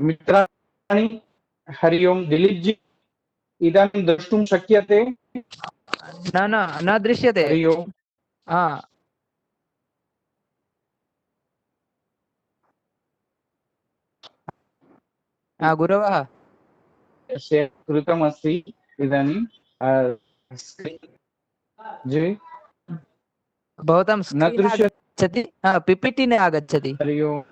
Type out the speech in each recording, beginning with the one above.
मित्राणि हरि ओम दिलीप जी इदानीं द्रष्टुं शक्यते? न न न दृश्यते। हरि ओम। गुरवः शेर् कृतमस्ति इदानीं जी भवतां न स्क्रीन् दृश्यते। आगच्छति, पीपीटी न आगच्छति। हरि ओम।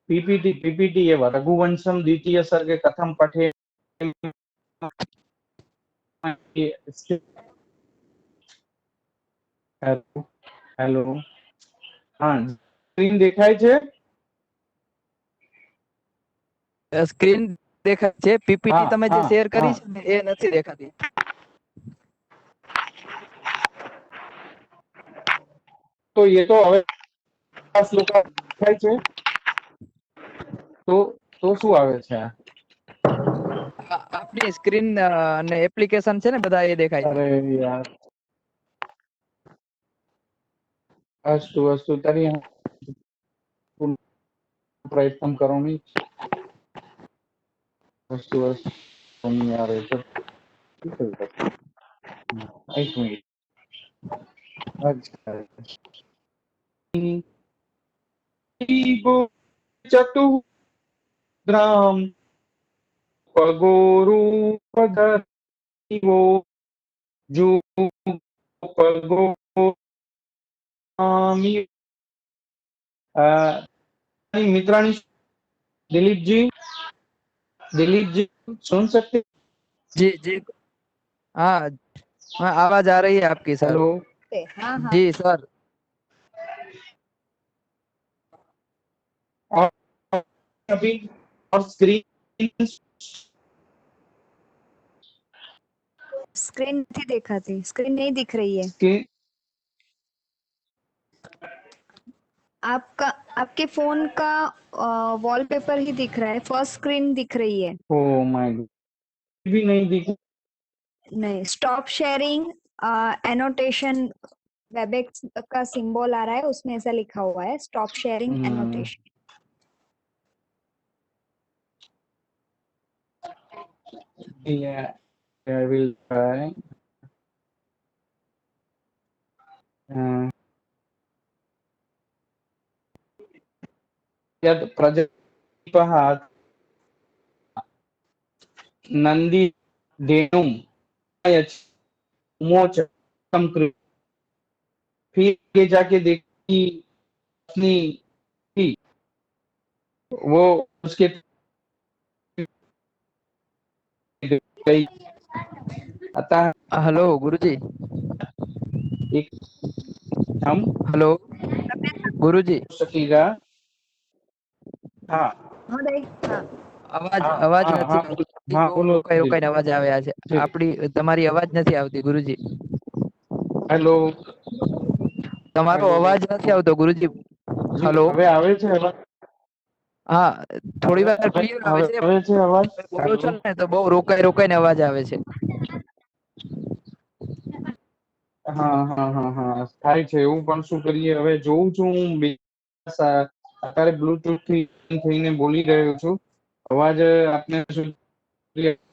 पीपीटी एव रघुवंशं द्वितीय सर्गे कथं पठे। हेलो हाँ स्क्रीन देखाय છે? સ્ક્રીન દેખાય છે, પીપીટી हाँ તમે જે हाँ શેર કરી हाँ છે ને એ નથી દેખાતી। तो ये तो હવે 50 લોકો દેખાય છે તો શું આવે છે? આપની સ્ક્રીન અને એપ્લિકેશન છે ને બધા એ દેખાય છે। अरे यार अस्तु अस्तु तर्हि प्रयत्नं करोमि। अस्तु अस्तु यार एक मिनिट। अच्छा चतुर्द्राम पगोरूपधरिवो जुपगोमी मित्राणि दिलीप जी सुन सकते? जी जी हाँ हाँ, आवाज आ रही है आपकी सर। हेलो हाँ हाँ जी सर। और अभी और स्क्रीन स्क्रीन नहीं दिखाती, स्क्रीन नहीं दिख रही है स्क्रीन आपका। आपके फोन का वॉलपेपर ही दिख रहा है, फर्स्ट स्क्रीन दिख रही है। ओ माय गॉड भी नहीं दिखा। नहीं, स्टॉप शेयरिंग एनोटेशन वेबएक्स का सिंबल आ रहा है, उसमें ऐसा लिखा हुआ है stop sharing annotation. Yeah, I will try. यत् प्रजापतिः नंदी धेनुं मोच कृत। फिर ये जाके देखी अपनी थी वो उसके गई। अतः हेलो गुरुजी। एक हम हेलो गुरुजी। सकेगा। हाँ हाँ भाई हाँ અવાજ हाँ અવાજ हाँ નથી हाँ આવતો ગુરુજી, हाँ બહુ बोलो રોકાઈ રોકાઈને અવાજ આવે છે। जी। આપડી તમારી અવાજ નથી આવતી ગુરુજી। हेलो તમારો हेलो અવાજ નથી આવતો ગુરુજી। जी हेलो હવે આવે છે અવાજ? હા થોડી હવે વાર હવે ક્લિયર આવે હવે છે, આવે છે અવાજ? તમે બોલો हेलो છો ને તો બહુ રોકાઈ રોકાઈને અવાજ આવે છે। हाँ हाँ हाँ हाँ થાય છે એવું, પણ શું કરીએ હવે જોઉં છું હું અત્યારે બ્લુટૂથ થી થઈને બોલી રહ્યો છું। અવાજ આપને શું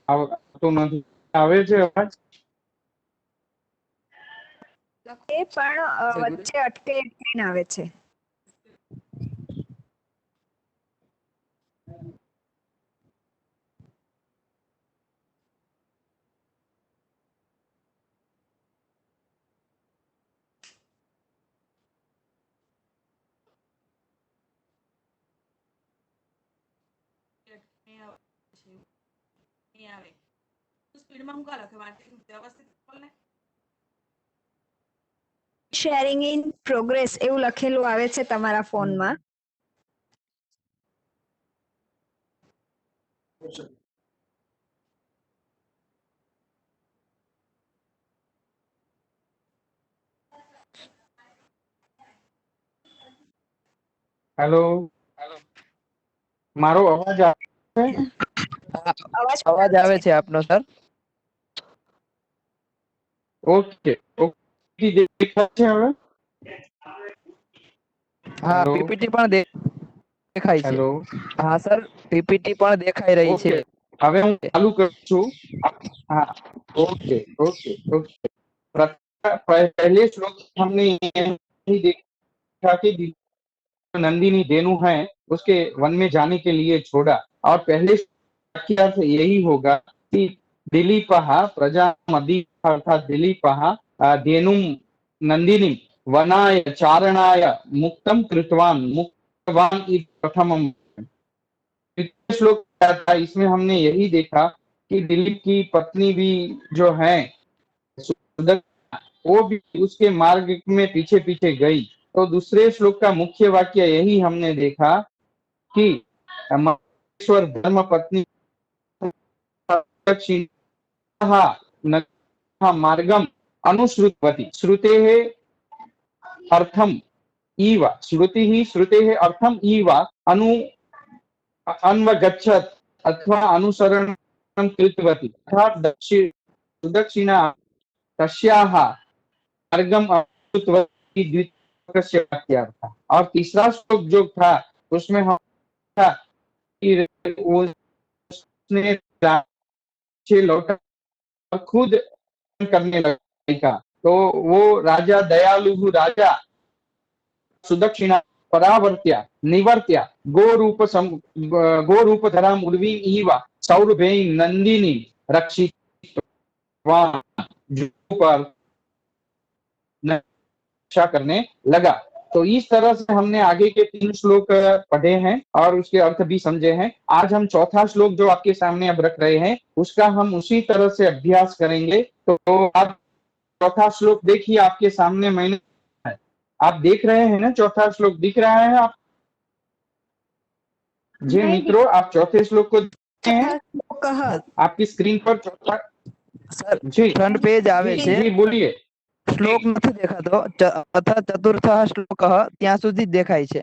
આવતો નથી? આવે છે અવાજ? એ પણ ગુરુજી વચ્ચે અટકે અટકીને આવે છે। શેરિંગ ઇન પ્રોગ્રેસ એવું લખેલું આવે છે તમારા ફોનમાં। હેલો મારો અવાજ આવે છે? અવાજ આવે છે આપનો સર। ઓકે ઓકે દેખાય છે હવે? હા હેલો પીપીટી પણ દેખાય છે. હેલો. હા સર, પીપીટી પણ દેખાઈ રહી ઓકે, છે. હવે હું ચાલુ કરું છું. हाँ, ओके ओके ओके। पहले श्लोक हमने यही देखा कि नंदिनी धेनु है उसके वन में जाने के लिए छोड़ा, और पहले वाक्य अर्थ यही होगा कि दिलीपः प्रजामदि अर्थात दिलीपः धेनुं नंदिनी वनाय चारणाय मुक्तं कृतवान मुक्तवान इति प्रथमम। द्वितीय श्लोक क्या था, इसमें हमने यही देखा कि दिलीप की पत्नी भी जो है वो भी उसके मार्ग में पीछे पीछे गई। तो दूसरे श्लोक का मुख्य वाक्य यही हमने देखा कि महेश्वर धर्म पत्नी मार्गम अनुश्रुतवती श्रुते अर्थम ईव श्रुति ही श्रुते अर्थम ईव अनु अन्वगच्छत् अथवा अनुसरणं कृतवती अर्थात सुदक्षिणा तस्याः मार्गम अनुसृतवती द्वितीयस्य वाक्यार्थ। और तीसरा श्लोक जो था उसमें हम था कि उसने पीछे लौटा और खुद करने लगा। तो वो राजा दयालु राजा सुदक्षिणा परावर्त्य निवर्त्य गोरूप धराम उर्वी इव सौरभे नंदिनी रक्षितवान पर रक्षा करने लगा। तो इस तरह से हमने आगे के 3 श्लोक पढ़े हैं और उसके अर्थ भी समझे हैं। आज हम चौथा श्लोक जो आपके सामने अब रख रहे हैं उसका हम उसी तरह से अभ्यास करेंगे। तो आप चौथा श्लोक देखिए, आपके सामने मैंने आप देख रहे हैं ना, चौथा श्लोक दिख रहा है आप जी नहीं मित्रों, आप चौथे श्लोक को देखते हैं श्लोकः आपकी स्क्रीन पर चौथा। સર जी ફ્રન્ટ પેજ આવે जी છે. जी बोलिए। શ્લોક નથી દેખાતો. અથ ચતુર્થः શ્લોકः ત્યાં સુધી જ દેખાય છે.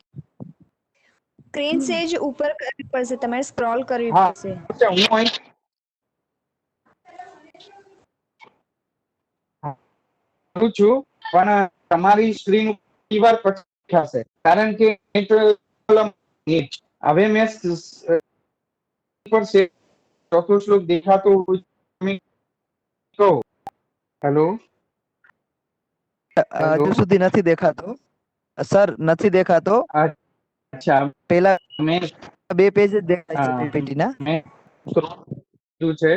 સ્ક્રીન સેજ ઉપર કરવી પડશે, તમારે સ્ક્રોલ કરવી हाँ પડશે. अच्छा, હું અહીં કરું છું પણ તમારી સ્ક્રીન ઉપર વાર પછી દેખાશે કારણ કે હવે મેં पर से चौथो श्लोक देखा तो हेलो हेलो હજુ સુધી નથી દેખાતો સર, નથી દેખાતો. अच्छा પેલા मैं 2 પેજ જ દેખાય છે પીપીટી ના. मैं શું છે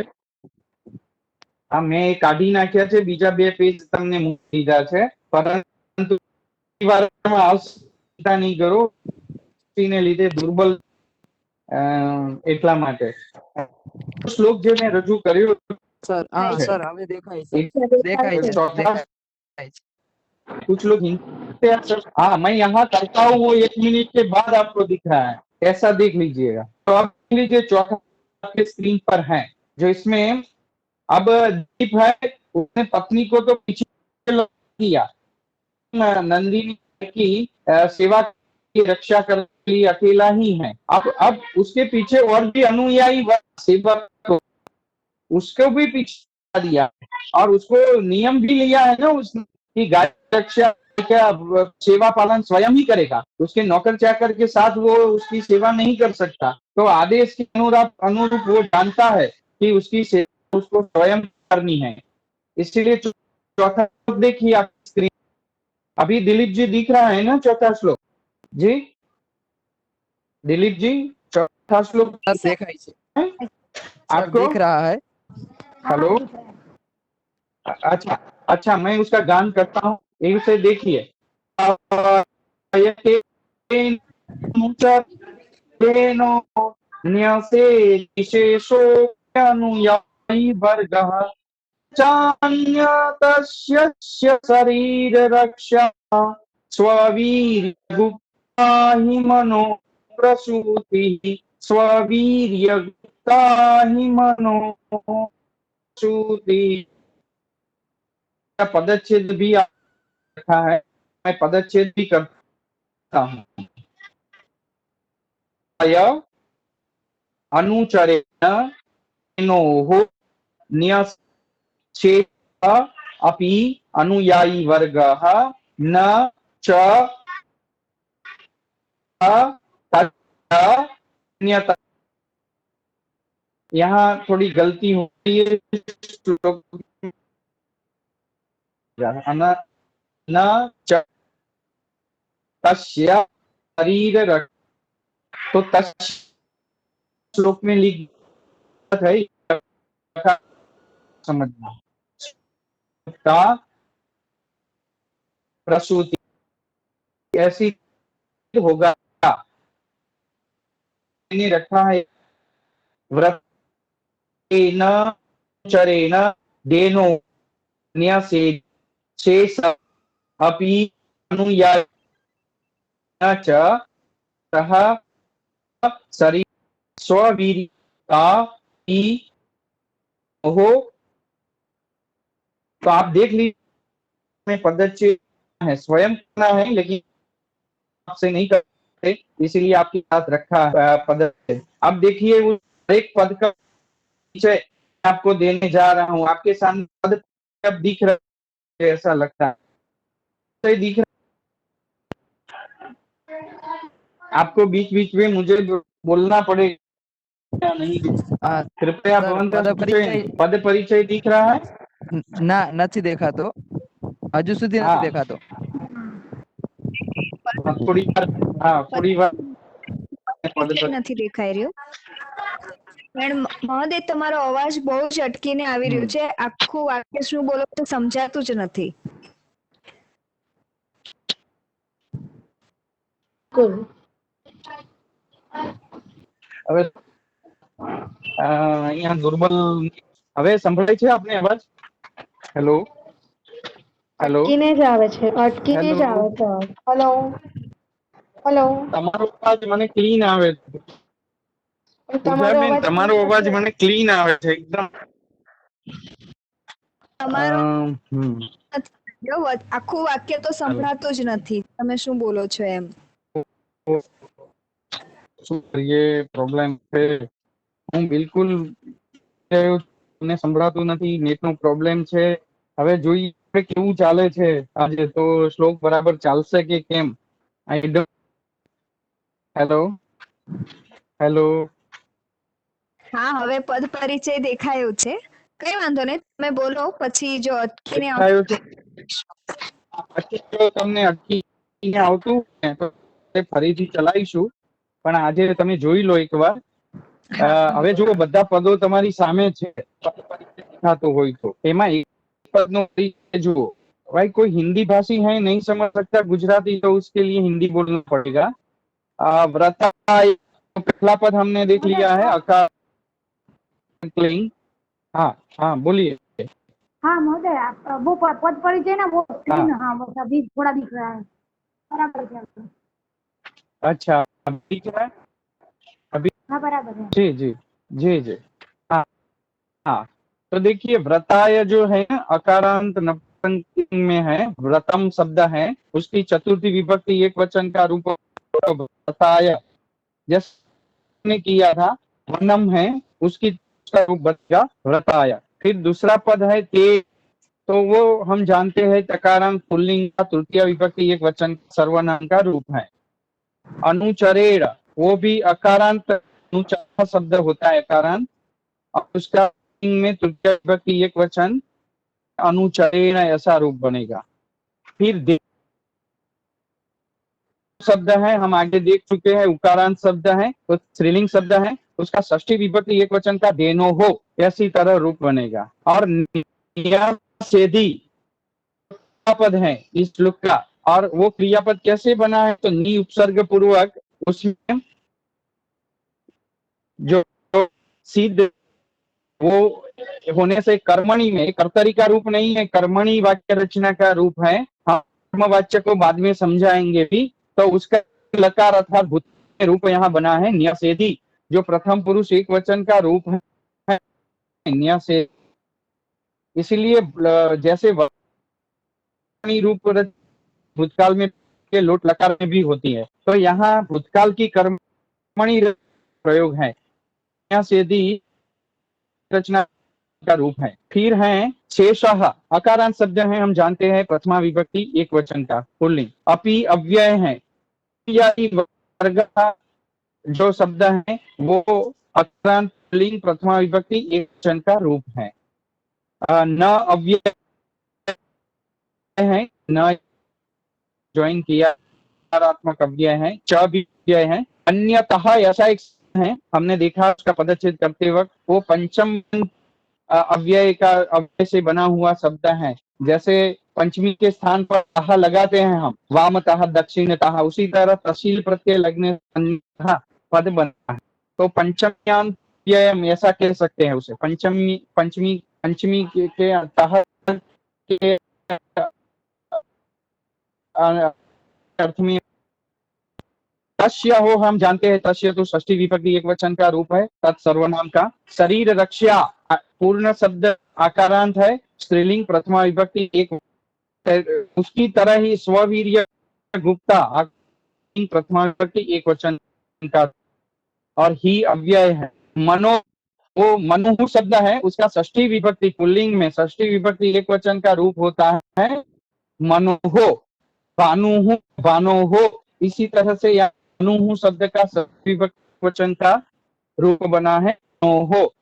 આ મેં કાઢી નાખ્યા છે, બીજા 2 પેજ તમને મૂકી દીધા છે, પરંતુ વારમાં આવતા નહીં કરો ને લીધે દુર્બલ એટલા માટે શ્લોક જે મેં રજૂ કર્યો સર હા છે સર હવે દેખાય છે. एक દેખાય છે चौथा દેખાય છે. कुछ लोग हिंदी, हाँ मैं यहाँ करता हूँ वो 1 मिनट के बाद आपको दिख रहा है, ऐसा देख लीजिएगा। तो अब देख लीजिए चौथा आपके स्क्रीन पर है जो इसमें अब दीप है, उसने पत्नी को तो पीछे किया, नंदिनी की सेवा की रक्षा करने के लिए अकेला ही है। अब उसके पीछे और भी अनुयायी सेवक को उसको भी पीछे दिया और उसको नियम भी लिया है ना उसने कि गाय रक्षा क्या सेवा पालन स्वयं ही करेगा, उसके नौकर चाकर के साथ वो उसकी सेवा नहीं कर सकता। तो आदेश के अनुरूप वो जानता है कि उसकी सेवा उसको स्वयं करनी है। इसलिए चौथा श्लोक देखिए आप स्क्रीन, अभी दिलीप जी दिख रहा है ना चौथा श्लोक जी, दिलीप जी चौथा श्लोक सर देखाय છે. सर आपको दिख रहा है. हेलो अच्छा अच्छा, मैं उसका गान करता हूँ, एक से देखिए। न्यसे विशेषो अनुयायी वर्गः चान्यतस्य शरीर रक्षा स्ववीर्यगुप्ता हि मनो प्रसूतिः स्ववीर्यगुप्ता हि मनो प्रसूतिः। पदच्छेद भी रखा है, मैं पदच्छेद भी करता हूँ। अनुचरेण तेनोः न्यस्येत अपि अनुयायी वर्गः न च अन्यथा, यहाँ थोड़ी गलती होती है श्लोक में। न न च तस्य शरीर रक्, तो तस् श्लोक में लिख है, समझना का प्रसूति ऐसी होगा। मैंने रखा है व्रत न चरेण देनो न्यसे शेष अपि अनुयायेन च सह शरीर स्ववीर्यता ही हो। तो आप देख लीजिए पदच्छेद है, स्वयं करना है लेकिन आपसे नहीं करते, इसीलिए आपके पास रखा पदच्छेद। अब देखिए वो एक पद का परिचय आपको देने जा रहा हूँ। आपके सामने पद अब दिख रहा है, ऐसा लगता है सही दिख रहा है। आपको बीच बीच में मुझे बोलना पड़ेगा, नहीं हाँ कृपया सर, भवंतः पद परिचय पद परिचय दिख रहा है। ના નથી દેખાતો, હજુ સુધી નથી हाँ દેખાતો। थोड़ी बार, हाँ थोड़ी बार पद પરિચય पर નથી દેખાઈ રહ્યો। પણ મહોદય તમારો અવાજ બહુ જ અટકીને આવી રહ્યો છે, આખું વાક્ય શું બોલો છો સમજાતું જ નથી। હવે અહીંયા દુર્બલ, હવે સંભળાય છે આપને અવાજ? હેલો હેલો અટકીને જ આવે છે, અટકીને હેલો, જ આવે છે। હલો હલો, તમારો અવાજ મને ક્લીન આવે છે તમારો પૂજાબેન, અવાજ તમારો અવાજ મને ક્લીન આવે છે એકદમ। તમારો હમ નથી આવ્યો, આખું વાક્ય તો હેલો, સંભળાતું જ નથી, તમે શું બોલો છો એમ। શું કરીએ, પ્રોબ્લેમ છે। હું બિલકુલ તમને સંભળાતું નથી, નેટ નો પ્રોબ્લેમ છે। હવે જોઈએ કેવું ચાલે છે આજે, તો શ્લોક બરાબર ચાલશે કે કેમ? આઈ ડોન્ટ, હેલો હેલો, હા, હવે પદ પરિચય દેખાયો છે, કઈ વાંધો નહીં, તમે બોલો, પછી જો અટકીને દેખાયું છે? પછી જો તમને અટકીને આવતું ને તો ફરીથી ચલાવીશું, પણ આજે તમે જોઈ લો એકવાર। હા હવે જુઓ, બધા પદો તમારી સામે છે, દેખાતો હોય તો એમાં એક पद नो परिचय जुओ। भाई कोई हिंदी भाषी है नहीं समझ सकता गुजराती, तो उसके लिए हिंदी बोलना पड़ेगा। व्रता, पहला पद हमने देख लिया है अकार। हाँ हाँ बोलिए। हाँ महोदय, वो पद परिचय ना वो हाँ स्क्रीन, हाँ बस अभी थोड़ा दिख रहा है, बराबर है। अच्छा, अभी दिख रहा है? अभी हाँ बराबर है। जी जी जी जी, हाँ हाँ। तो देखिए व्रताय जो है ना, अकारांत नपुंसकलिंग में है, व्रतम शब्द है, उसकी चतुर्थी विभक्ति एक वचन का रूप व्रताय, जैसे किया था वनम है, उसकी उसका रूप बचा व्रताय। फिर दूसरा पद है ते, तो वो हम जानते हैं तकारांत पुल्लिंग का तृतीय विभक्ति एक वचन सर्वनाम का रूप है। अनुचरेण, वो भी अकारांत अनुचर शब्द होता है अकारांत, और उसका में तृतीय विभक्ति एक वचन अनुचरेण ऐसा रूप बनेगा। फिर शब्द है, हम आगे देख चुके हैं, उकारांत शब्द है, तो स्त्रीलिंग शब्द है, उसका षष्ठी विभक्ति एक वचन का देनो हो ऐसी तरह रूप बनेगा। और नियासेधी क्रियापद है इस श्लोक का, और वो क्रियापद कैसे बना है, तो नि उपसर्ग पूर्वक उसमें जो सिद्ध वो होने से कर्मणि में, कर्तरी का रूप नहीं है, कर्मणि वाक्य रचना का रूप है। हम वाच्य को बाद में समझाएंगे भी। तो उसका लकार अर्थात भूत रूप यहाँ बना है न्यासेधी, जो प्रथम पुरुष एक वचन का रूप है न्यासे। इसीलिए जैसे रूप भूतकाल में के लोट लकार में भी होती है, तो यहाँ भूतकाल की कर्मणि प्रयोग है, न्यासेधी रचना का रूप है। फिर है शेषः, अकारांत शब्द है, हम जानते हैं प्रथमा विभक्ति एक वचन का पुल्लिंग। अपि अव्यय है, वर्ग जो शब्द है वो अकारांत लिंग प्रथमा विभक्ति एकवचन का रूप है। न अव्यय है, न ज्वाइन किया नकारात्मक अव्यय है, च भी अव्यय है, अन्यतः ऐसा एक है हमने देखा उसका पदच्छेद करते वक्त, वो पंचम अव्यय का अव्यय से बना हुआ शब्द है। जैसे पंचमी के स्थान पर तह लगाते हैं हम, वामतः दक्षिणतः, उसी तरह तहसील प्रत्यय लगने से पद बनता है। तो पंचम्यांत व्यय हम ऐसा कह सकते हैं उसे, पंचमी पंचमी पंचमी के तह के अर्थ में तस्य हो, हम जानते हैं तस्य तो षष्ठी विभक्ति एक वचन का रूप है, तत्सर्वनाम का। शरीर रक्षा पूर्ण शब्द आकारांत है, स्त्रीलिंग प्रथमा विभक्ति एक, उसकी तरह ही स्ववीर्य गुप्ता प्रथमा विभक्ति एक वचन का, और ही अव्यय है। मनो, वो मनु शब्द है, उसका षष्ठी विभक्ति पुल्लिंग में षष्ठी विभक्ति एक वचन का रूप होता है मनुहो, भानुहु भानोहो। इसी तरह से अनुहु शब्द का षष्ठी विभक्ति वचन का रूप बना है हो।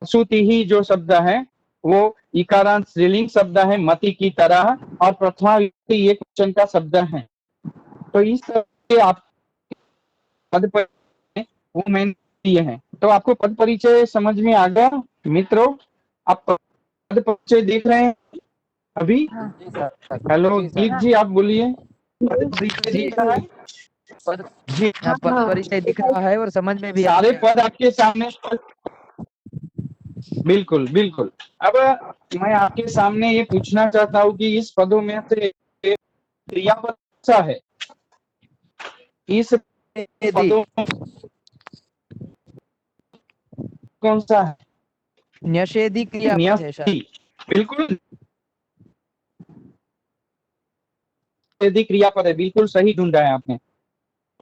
सुति ही जो शब्द है वो इकारांत स्त्रीलिंग शब्द है मति की तरह, और प्रथमा विभक्ति एक वचन का शब्द है। तो इस तरह से आप पद परिचय वो मैंने दिए हैं। तो आपको पद परिचय समझ में आ गया मित्रों? आप पद परिचय देख रहे हैं अभी? हेलो दीप जी, आप बोलिए। पद परिचय दिख रहा है जी? पद परिचय दिख रहा है और समझ में भी आ सारे गया। पद आपके सामने, बिल्कुल बिल्कुल। अब मैं आपके सामने ये पूछना चाहता हूँ कि इस पदों में से क्रियापद कौन सा है? इस पदों कौन सा है? न्यषेधी क्रियापद है शायद। बिल्कुल न्यषेधी क्रियापद है, बिल्कुल सही ढूंढा है आपने।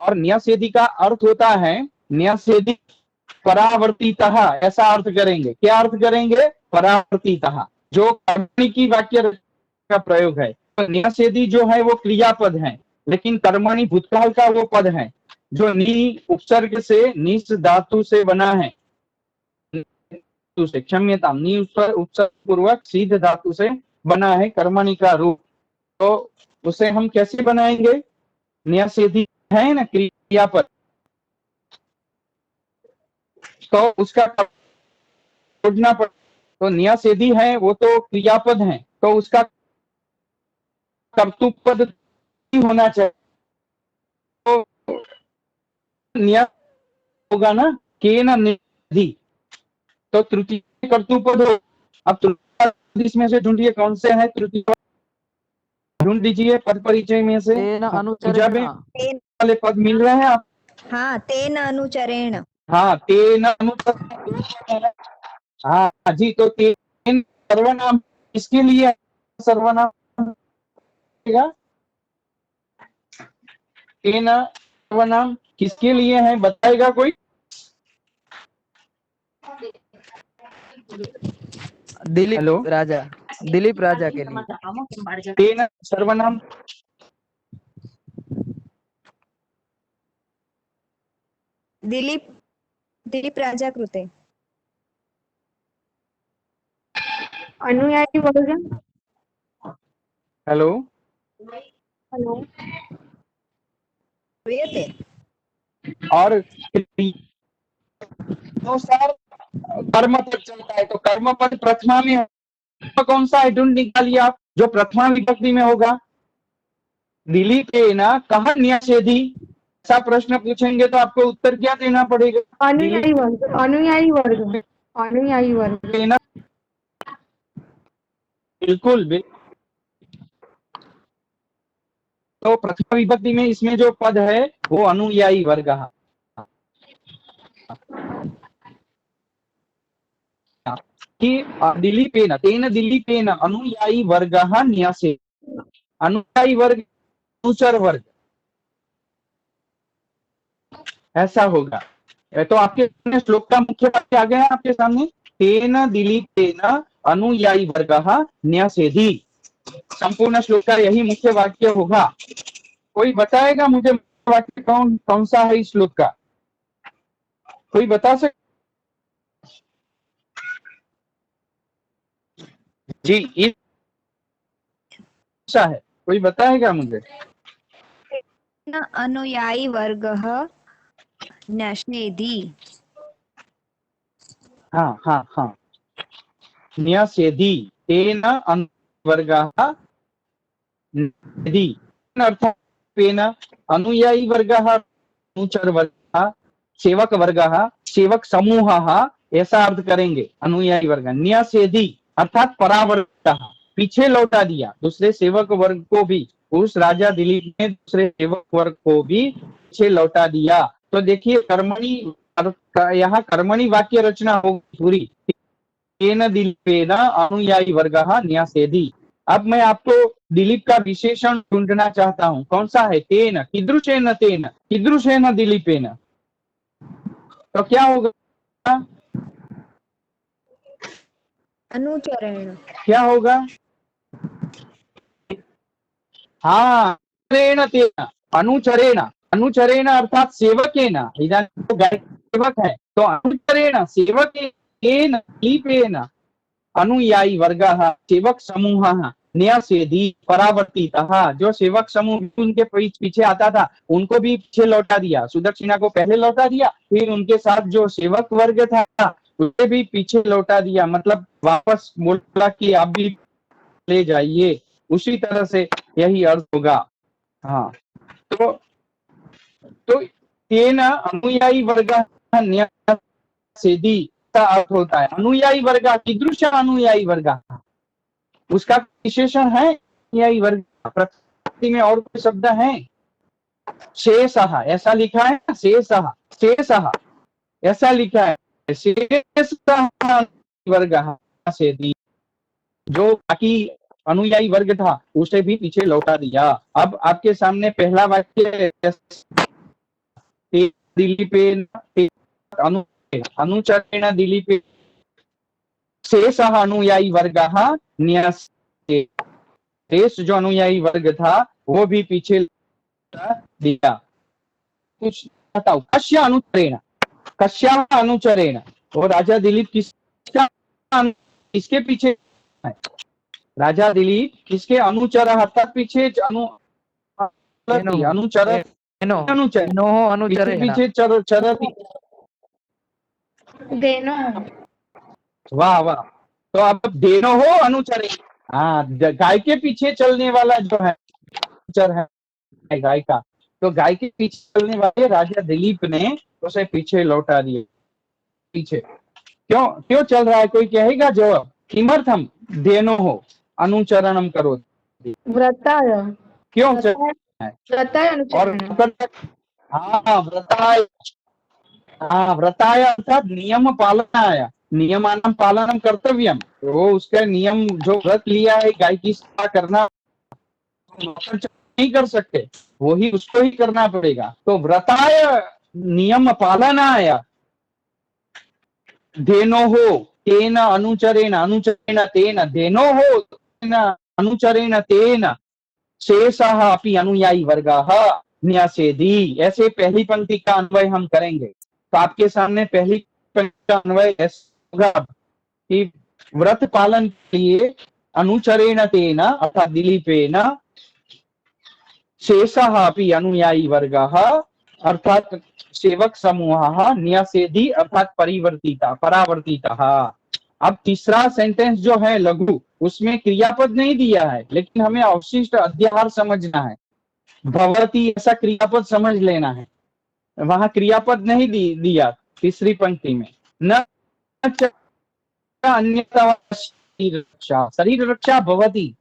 और न्यषेधी का अर्थ होता है न्यषेधी परावर्तितः, ऐसा अर्थ करेंगे। क्या अर्थ करेंगे? परावर्तितः, जो कर्मणि वाक्य का प्रयोग है। तो न्यषेधी जो है वो क्रियापद है, लेकिन कर्मणि भूतकाल का वो पद है जो नी उपसर्ग से, निस धातु से बना है, से क्षम्यता, नी उपसर्ग पूर्वक सीध धातु से बना है कर्मणि का रूप। तो उसे हम कैसे बनाएंगे? न्यषेधी है ना क्रियापद, तो उसका खोजना पड़। तो न्यषेधी है वो तो क्रियापद है, तो उसका कर्तृपद होना चाहिए। तो न्य होगा ना, केन निधि, तो तृतीय कर्तृपद हो। अब तृतीय इसमें से ढूंढिए कौन से है तृतीय पद, ढूंढ लीजिए पद परिचय में से। तेन अनुचरेण, वाले पद मिल रहे हैं आप? हाँ, तेन अनुचरेण। हाँ, तेन अनुचरेण। हाँ जी, तो तेन सर्वनाम किसके लिए? सर्वनाम तेन सर्वनाम किसके लिए है, बताएगा कोई? दिलीप राजा, दिलीप राजा के लिए। तेन सर्वनाम दिलीप, दिलीप राजा कृते। अनुयायी वर्ग। हेलो हेलो, श्रूयते? और अनुसार कर्म पद चलता है, तो कर्म पद प्रथमा में कौन सा है? ढूंढ निकालिए आप जो प्रथमा विभक्ति में होगा। दिलीप के ना कहा न्यषेधी, ऐसा प्रश्न पूछेंगे तो आपको उत्तर क्या देना पड़ेगा? अनुयायी वर्ग, अनुयायी वर्ग, अनुयायी वर्ग। ना बिल्कुल तो प्रथमा विभक्ति में इसमें जो पद है वो अनुयायी वर्ग है। कि दिलीपेन तेन दिलीपेन अनुयायी वर्ग न्यासे, अनुयायी वर्ग अनुचर वर्ग, ऐसा होगा। तो आपके श्लोक का मुख्य वाक्य आ गया है आपके सामने, तेन दिलीपेन अनुयायी वर्ग न्यासेधि। संपूर्ण श्लोक का यही मुख्य वाक्य होगा। कोई बताएगा मुझे वाक्य कौन सा है इस श्लोक का? कोई बता सकते? जी ये क्या है, कोई बताएगा मुझे? न अनुयायी वर्गः न्यषेधि। हाँ हाँ हाँ, न्यसेधि तेन अनुवर्गः न्यसेधि, अर्थात तेन अनुयायी वर्गः, अनुचर वर्गः, सेवक वर्गः, सेवक समूहः, ऐसा अर्थ करेंगे। अनुयायी वर्ग न्यसेधि अर्थात परावर्तः, पीछे लौटा दिया दूसरे सेवक वर्ग को भी। उस राजा दिलीप ने दूसरे सेवक वर्ग को भी पीछे लौटा दिया। तो देखिए कर्मणि, यहाँ कर्मणि वाक्य रचना होगी पूरी। तेन दिलीपेन अनुयायी वर्गः न्यसेधि। अब मैं आपको दिलीप का विशेषण ढूंढना चाहता हूँ, कौन सा है? तेन, कीदृशेन तेन, कीदृशेन दिलीपेन, तो क्या होगा? अनुचरेण। क्या होगा? हाँ, अनुचरेण तेन, अनुचरेण, अनुचरेण अर्थात सेवकेन। इदानीं तो गायक सेवक है, तो अनुचरेण सेवकेन तेन दिलीपेन अनुयायी वर्गः सेवक समूहः न्यसेधि परावर्तितः। जो सेवक समूह उनके पीछे आता था उनको भी पीछे लौटा दिया। सुदक्षिणा को पहले लौटा दिया, फिर उनके साथ जो सेवक वर्ग था उसे भी पीछे लौटा दिया, मतलब वापस बोला कि आप भी ले जाइए। उसी तरह से यही अर्थ होगा। हाँ, तो तेन अनुयायी वर्गः न्यसेधि का अर्थ होता है अनुयायी वर्ग। कीदृश अनुयायी वर्ग, उसका विशेषण है अनुयायी वर्ग। प्रकृति में और कोई शब्द है? शेषः, ऐसा लिखा है ना, शेषः, शेषः ऐसा लिखा है। शेषः वर्गः न्यसेधि, जो बाकी अनुयायी वर्ग था उसे भी पीछे लौटा दिया। अब आपके सामने पहला वाक्य, दिलीपेन अनुचरेण दिलीपेन शेषः अनुयायी वर्गः न्यसेधि, शेष जो अनुयायी वर्ग था वो भी पीछे लौटा दिया। कुछ बताओ, कस्य अनुचरेण, कस्याः अनुचरेण, और राजा दिलीप किसके पीछे है? राजा दिलीप किसके अनुचर, अर्थात पीछे अनुचर, अनुचर अनुचरेण। पीछे चरती। देनो। वाह वाह, तो अब देनो हो अनुचरे। हाँ, गाय के पीछे चलने वाला जो है अनुचर है गाय का, तो गाय के पीछे चलने वाले राजा दिलीप ने उसे पीछे लौटा दिया। पीछे क्यों क्यों चल रहा है, कोई कहेगा जवाब? किमर्थम देनो हो अनुचरणम करो, व्रताय। क्यों चल रहा है? व्रताय और अनुचरेण। हाँ व्रताय, हाँ व्रताय अर्थात नियम पालनाय, नियमानां पालनम कर्तव्यम। वो उसका नियम जो व्रत लिया है गाय की सेवा करना, नहीं कर सकते, वो ही उसको ही करना पड़ेगा। तो व्रताय नियम पालनाय धेनो हो तेन अनुचरेण, अनुचरेण तेन धेनो हो तेन अनुचरेण तेन शेषः अपि अनुयायी वर्गः न्यसेधि। ऐसे पहली पंक्ति का अन्वय हम करेंगे। तो आपके सामने पहली पंक्ति का अन्वय ऐसा होगा कि व्रत पालन के लिए अनुचरेण तेन अर्थात दिलीपेन शेषः अपि अनुयायी वर्गः अर्थात सेवक समूहः न्यसेधि अर्थात परिवर्तिता, परावर्तितः। अब तीसरा सेंटेंस जो है लघु, उसमें क्रियापद नहीं दिया है, लेकिन हमें अवशिष्ट अध्याहार समझना है। भवति ऐसा क्रियापद समझ लेना है, वहां क्रियापद नहीं दिया तीसरी पंक्ति में। न अन्यथा शरीर रक्षा, शरीर रक्षा भवति,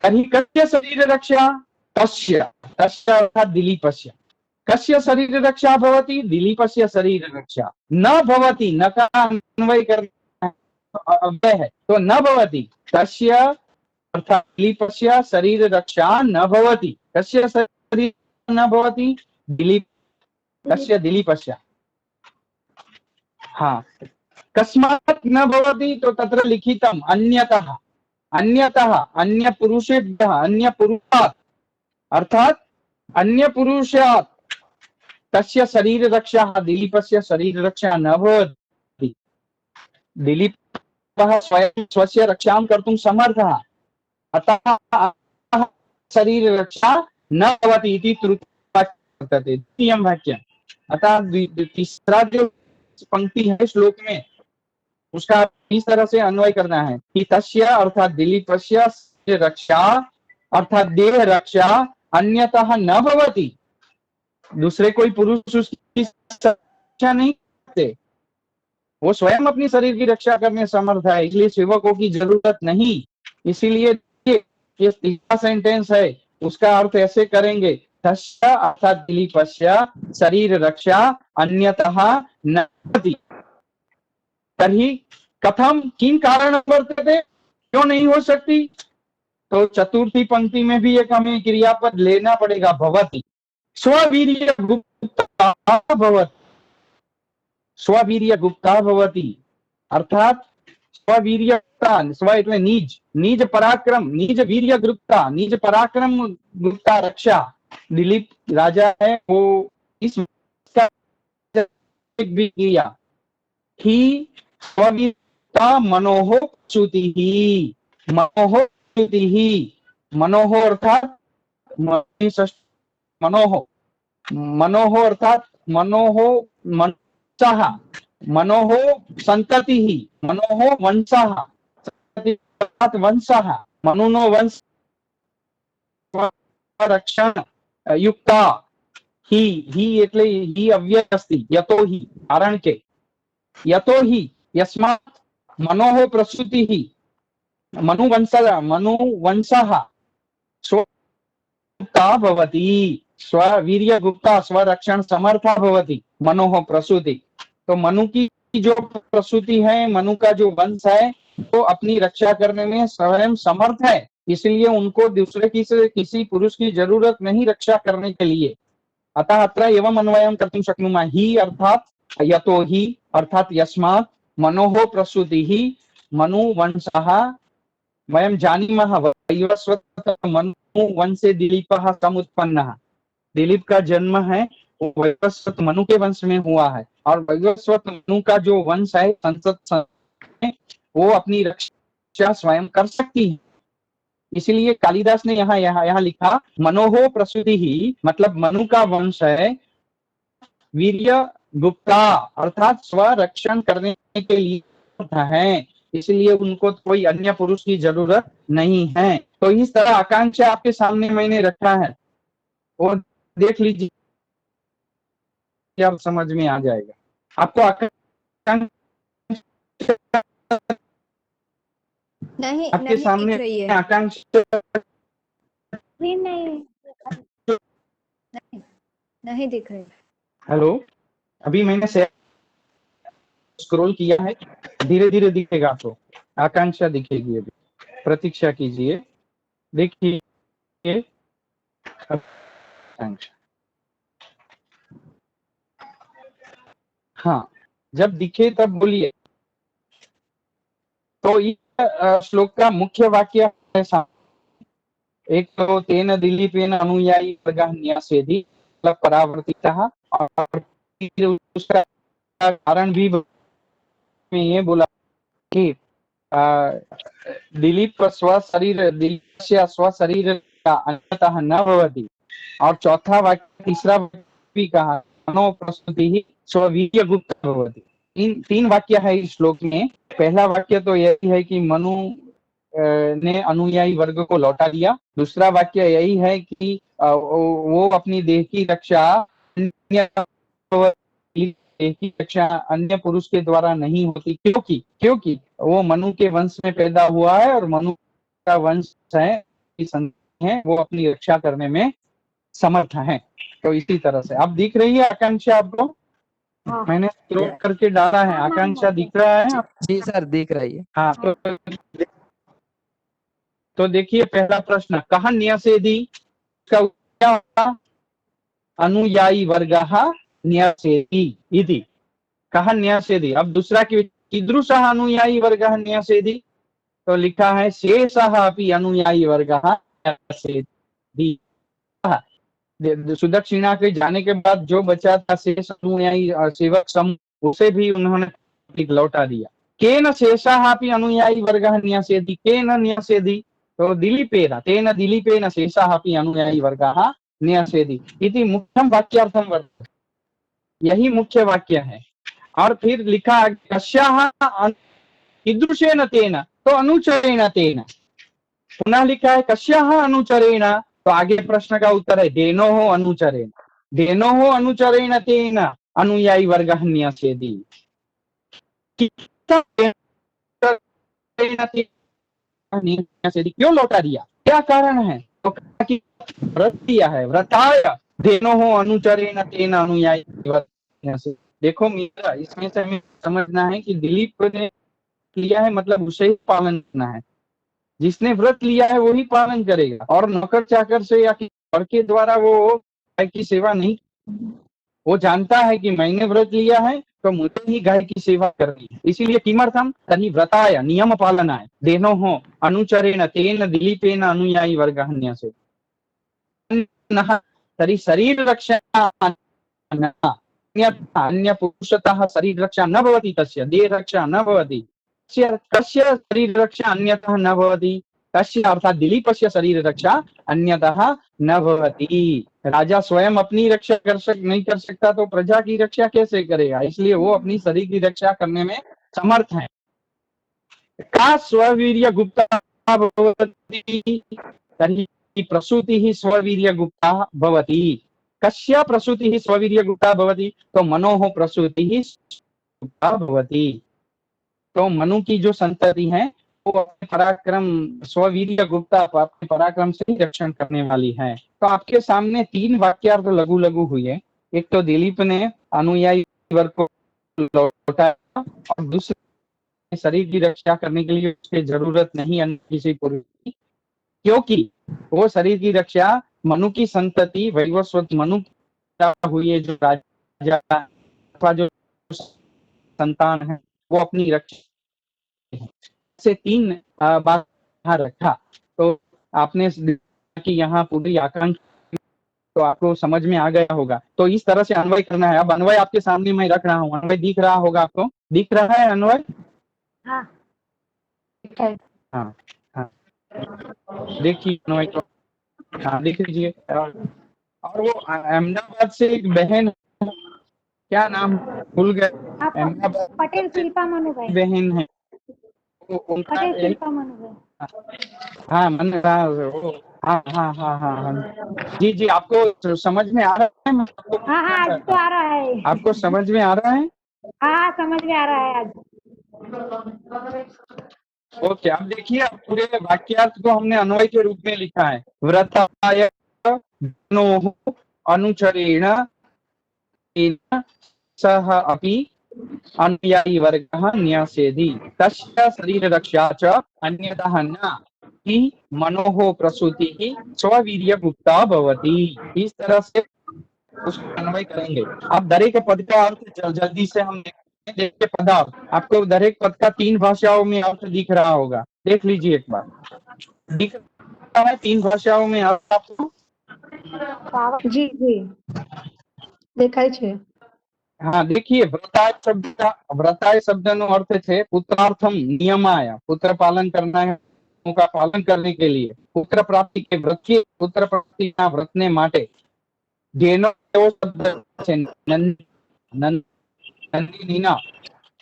तर्हि कस्य शरीर रक्षा? तस्य, तस्य अर्थात दिलीपस्य। कस्य शरीर रक्षा भवति? दिलीपस्य शरीर रक्षा। न भवति, न का अन्वय करना अव्यय है, तो न भवति तस्य अर्थात दिलीपस्य शरीर रक्षा न भवति। कस्य शरीर न भवति? दिलीप, कस्य? दिलीपस्य। हाँ, कस्मात् न भवति, तो तत्र लिखितम् अन्यतः, अन्यतः, अन्य पुरुषेभ्यः, अन्य पुरुषात्, अर्थात अन्य पुरुषात् तस्य शरीर रक्षा, दिलीपस्य शरीर रक्षा न भवति। दिलीपः स्वयं स्वस्य रक्षां कर्तुं समर्थः, अतः शरीर रक्षा न भवति इति तृतीयं वर्तते, द्वितीयं वाक्यम्। अतः तीसरा जो पंक्ति है श्लोक में, उसका इस तरह से अन्वय करना है कि तस्य अर्थात दिलीपस्य रक्षा अर्थात देह रक्षा अन्यतः न भवति, दूसरे कोई पुरुष उसकी रक्षा नहीं करते, वो स्वयं अपनी शरीर की रक्षा करने समर्थ है, इसलिए सेवकों की जरूरत नहीं। इसीलिए ये तीसरा सेंटेंस है, उसका अर्थ ऐसे करेंगे, तस्य अर्थात दिलीपस्य शरीर रक्षा अन्यतः न भवति। तर्हि कथम किं कारण वर्तते, क्यों नहीं हो सकती? तो चतुर्थी पंक्ति में भी एक हमें क्रियापद लेना पड़ेगा, भवति। स्ववीर्य गुप्ता भवति, स्ववीर्य गुप्ता भवति अर्थात स्ववीर्यता, स्व એટલે निज पराक्रम, निज वीर्य गुप्ता, निज पराक्रम गुप्ता रक्षा। दिलीप राजा है, वो इस भी किया ही स्ववीर्यता मनोह प्रसूति, मनोह अर्थात मनोह अर्थात मनोह संतति ही, मनोह वंशः, वंशः मनुनो वंश रक्षण युक्ता ही એટલે ही अव्यय अस्ति, यतो ही कारण के, यतो ही यस्मात् मनोह प्रसूति ही मनुवंशः स्वगुप्ता भवति, स्ववीर्य गुप्ता स्वरक्षण समर्था भवति मनोह प्रसूति। तो मनु की जो प्रसूति है, मनु का जो वंश है, वो अपनी रक्षा करने में स्वयं समर्थ है, इसलिए उनको दूसरे किसी पुरुष की जरूरत नहीं रक्षा करने के लिए। अतः अत्र एवं अन्वयं कर्तुं शक्नुमः, ही अर्थात यतो ही अर्थात यस्मात् मनोः प्रसूतिः मनुवंशः, वयं जानीमः वैवस्वत मनु वंशे दिलीपः समुत्पन्नः, दिलीप का जन्म है वो वैवस्वत मनु के वंश में हुआ है, और वैवस्वत मनु का जो वंश है संसद, वो अपनी रक्षा स्वयं कर सकती है। इसीलिए कालिदास ने यहाँ लिखा मनोहो प्रसूति ही, मतलब मनु का वंश है, वीर्य गुप्ता अर्थात स्वरक्षण करने के लिए है, इसलिए उनको कोई अन्य पुरुष की जरूरत नहीं है। तो इस तरह आकांक्षा आपके सामने मैंने रखा है, और देख लीजिए, अब समझ में आ जाएगा आपको। आकांक्षा नहीं आपके नहीं सामने दिख रही है, आकांक्षा स्क्रीन नहीं नहीं दिख रही। हेलो, अभी मैंने स्क्रॉल किया है, धीरे धीरे दिखेगा, तो आकांक्षा दिखेगी, अभी प्रतीक्षा कीजिए, देखिए आकांक्षा। हाँ, जब दिखे तब बोलिए। तो इस श्लोक का मुख्य वाक्य है, एक तो तेन दिलीपेन अनुयायी वर्गः न्यासेधि, मतलब परावर्तितः, और फिर उसका कारण भी में ये बोला कि दिलीप स्वशरीर का अन्यतः न भवति, और चौथा वाक्य तीसरा भी कहा मनो प्रस्तुति ही स्ववीर्य गुप्त भवति। इन तीन वाक्य है इस श्लोक में। पहला वाक्य तो यही है कि मनु ने अनुयायी वर्ग को लौटा दिया, दूसरा वाक्य यही है कि वो अपनी देह की रक्षा अन्य पुरुष के द्वारा नहीं होती, क्योंकि वो मनु के वंश में पैदा हुआ है, और मनु का वंश है, वो अपनी रक्षा करने में समर्थ है। तो इसी तरह से अब दिख रही है आकांक्षा आपको, हाँ। मैंने स्क्रॉल करके डाला है, आकांक्षा दिख रहा है? जी सर दिख रही है। हाँ, तो देखिए पहला प्रश्न, कहा न्यासेधि का क्या होगा? अनुयायी वर्गः न्यासेधि इति, कहा न्यासेधि। अब दूसरा कीदृशः अनुयायी वर्गः न्यासेधि, तो लिखा है शेषः अपि अनुयायी वर्गः न्यासेधि, सुदक्षिणा के जाने के बाद जो बचा था शेष अनुयायी सेवक समूह, उसे भी उन्होंने लौटा दिया। केन शेषापि अनुयायी वर्गः न्यसेति, केन न्यसेति, तो दिलीपेन, तेन दिलीपेन शेषापि अनुयायी वर्गः न्यसेति इति मुख्यम वाक्यार्थम वर्तते, यही मुख्य वाक्य है। और फिर लिखा कस्याः कीदृशेन तेन, तो अनुचरेण तेन। पुनः लिखा है कस्याः अनुचरेण, तो आगे प्रश्न का उत्तर है धेनोः अनुचरेण, धेनोः अनुचरेण तेन अनुयायी वर्गः न्यसेति। क्यों लौटा दिया, क्या कारण है, तो कहा कि व्रत दिया है, व्रताय धेनोः अनुचरेण तेन अनुयायी वर्गः न्यसेति। देखो मित्र, इसमें से हमें समझना है कि दिलीप ने लिया है मतलब उसे ही पालन करना है, जिसने व्रत लिया है वो ही पालन करेगा, और नौकर चाकर से या और के द्वारा वो गाय की सेवा नहीं। वो जानता है कि मैंने व्रत लिया है तो मुझे ही गाय की सेवा करनी है, इसीलिए किमर्थम तर्हि व्रताय नियम पालनाय धेनोः अनुचरेण तेन दिलीपेन अनुयायी वर्गः न्यसेति। तर्हि शरीर रक्षा अन्य पुरुषतः शरीर रक्षा न भवति, तस्य देह रक्षा न भवति, कस्य शरीर रक्षा अन्यतः न भवति, कस्य अर्थात दिलीपस्य शरीर रक्षा अन्यतः न भवति। राजा स्वयं अपनी रक्षा नहीं कर सकता तो प्रजा की रक्षा कैसे करेगा, इसलिए वो अपनी शरीर की रक्षा करने में समर्थ है। का स्ववीर्य गुप्ता भवति, तर्हि प्रसूतिः स्ववीर्य गुप्ता भवति। कस्य प्रसूतिः स्ववीर्य गुप्ता भवति, तो मनोः प्रसूतिः गुप्ता भवति। तो मनु की जो संतति है वो अपने पराक्रम स्ववीर्य गुप्ता अपने पराक्रम से ही रक्षण करने वाली है। तो आपके सामने तीन वाक्यार्थ लघु लघु हुए। एक तो दिलीप ने अनुयायी वर्ग को लौटाया, और दूसरे शरीर की रक्षा करने के लिए उसकी जरूरत नहीं अन्य किसी पुरुष की, क्योंकि वो शरीर की रक्षा मनु की संतति वैवस्वत मनु हुई है, जो राजा अथवा जो संतान है वो अपनी रक्षा से तीन बात रखा। तो आपने कि यहाँ पूरी आकांक्षा तो आपको समझ में आ गया होगा। तो इस तरह से अन्वय करना है। अब अन्वय आपके सामने मैं रख रहा हूँ, अन्वय दिख रहा होगा आपको, दिख रहा है अन्वय? हाँ हाँ हाँ, देखिए अन्वय को, हाँ देख लीजिए। और वो अहमदाबाद से एक बहन, क्या नाम भूल गए, आप अहमदाबाद पटेल से शिल्पा मनु भाई, बहन है, उनका पटेल यही, शिल्पा मनु भाई। हाँ मन रहा वो, हाँ हाँ हाँ हाँ हाँ जी जी, आपको समझ में आ रहा है, मैं आपको हाँ हाँ, पूछना आज चाहता तो हूँ, आ रहा है। आपको समझ में आ रहा है? हाँ हाँ, समझ में आ रहा है आज। ओके, अब देखिए, अब पूरे वाक्यार्थ को हमने अन्वय के रूप में लिखा है। व्रताय धेनोः अनुचरेण तेन सह अपि अनुयायी वर्गः न्यसेति, तस्य शरीर रक्षा च अन्यतः न हि मनोः प्रसूतिः स्ववीर्य गुप्ता भवति। इस तरह से उसको अन्वय करेंगे। अब दरेक पद का अर्थ जल्दी से हम देखिए, पदार्थ आपको दरेक पद का तीन भाषाओं में अर्थ दिख रहा होगा, देख लीजिए एक बार, दिख रहा है तीन भाषाओं में अर्थ आपको? जी जी, દેખાય છે। हाँ देखिए, व्रताय शब्द नो अर्थ है पुत्रार्थम नियमाय, पुत्र पालन करना है, का पालन करने के लिए, पुत्र प्राप्ति के व्रत की, पुत्र प्राप्ति ना व्रत ने माटे धेनो एवो शब्द છે नंदिनीना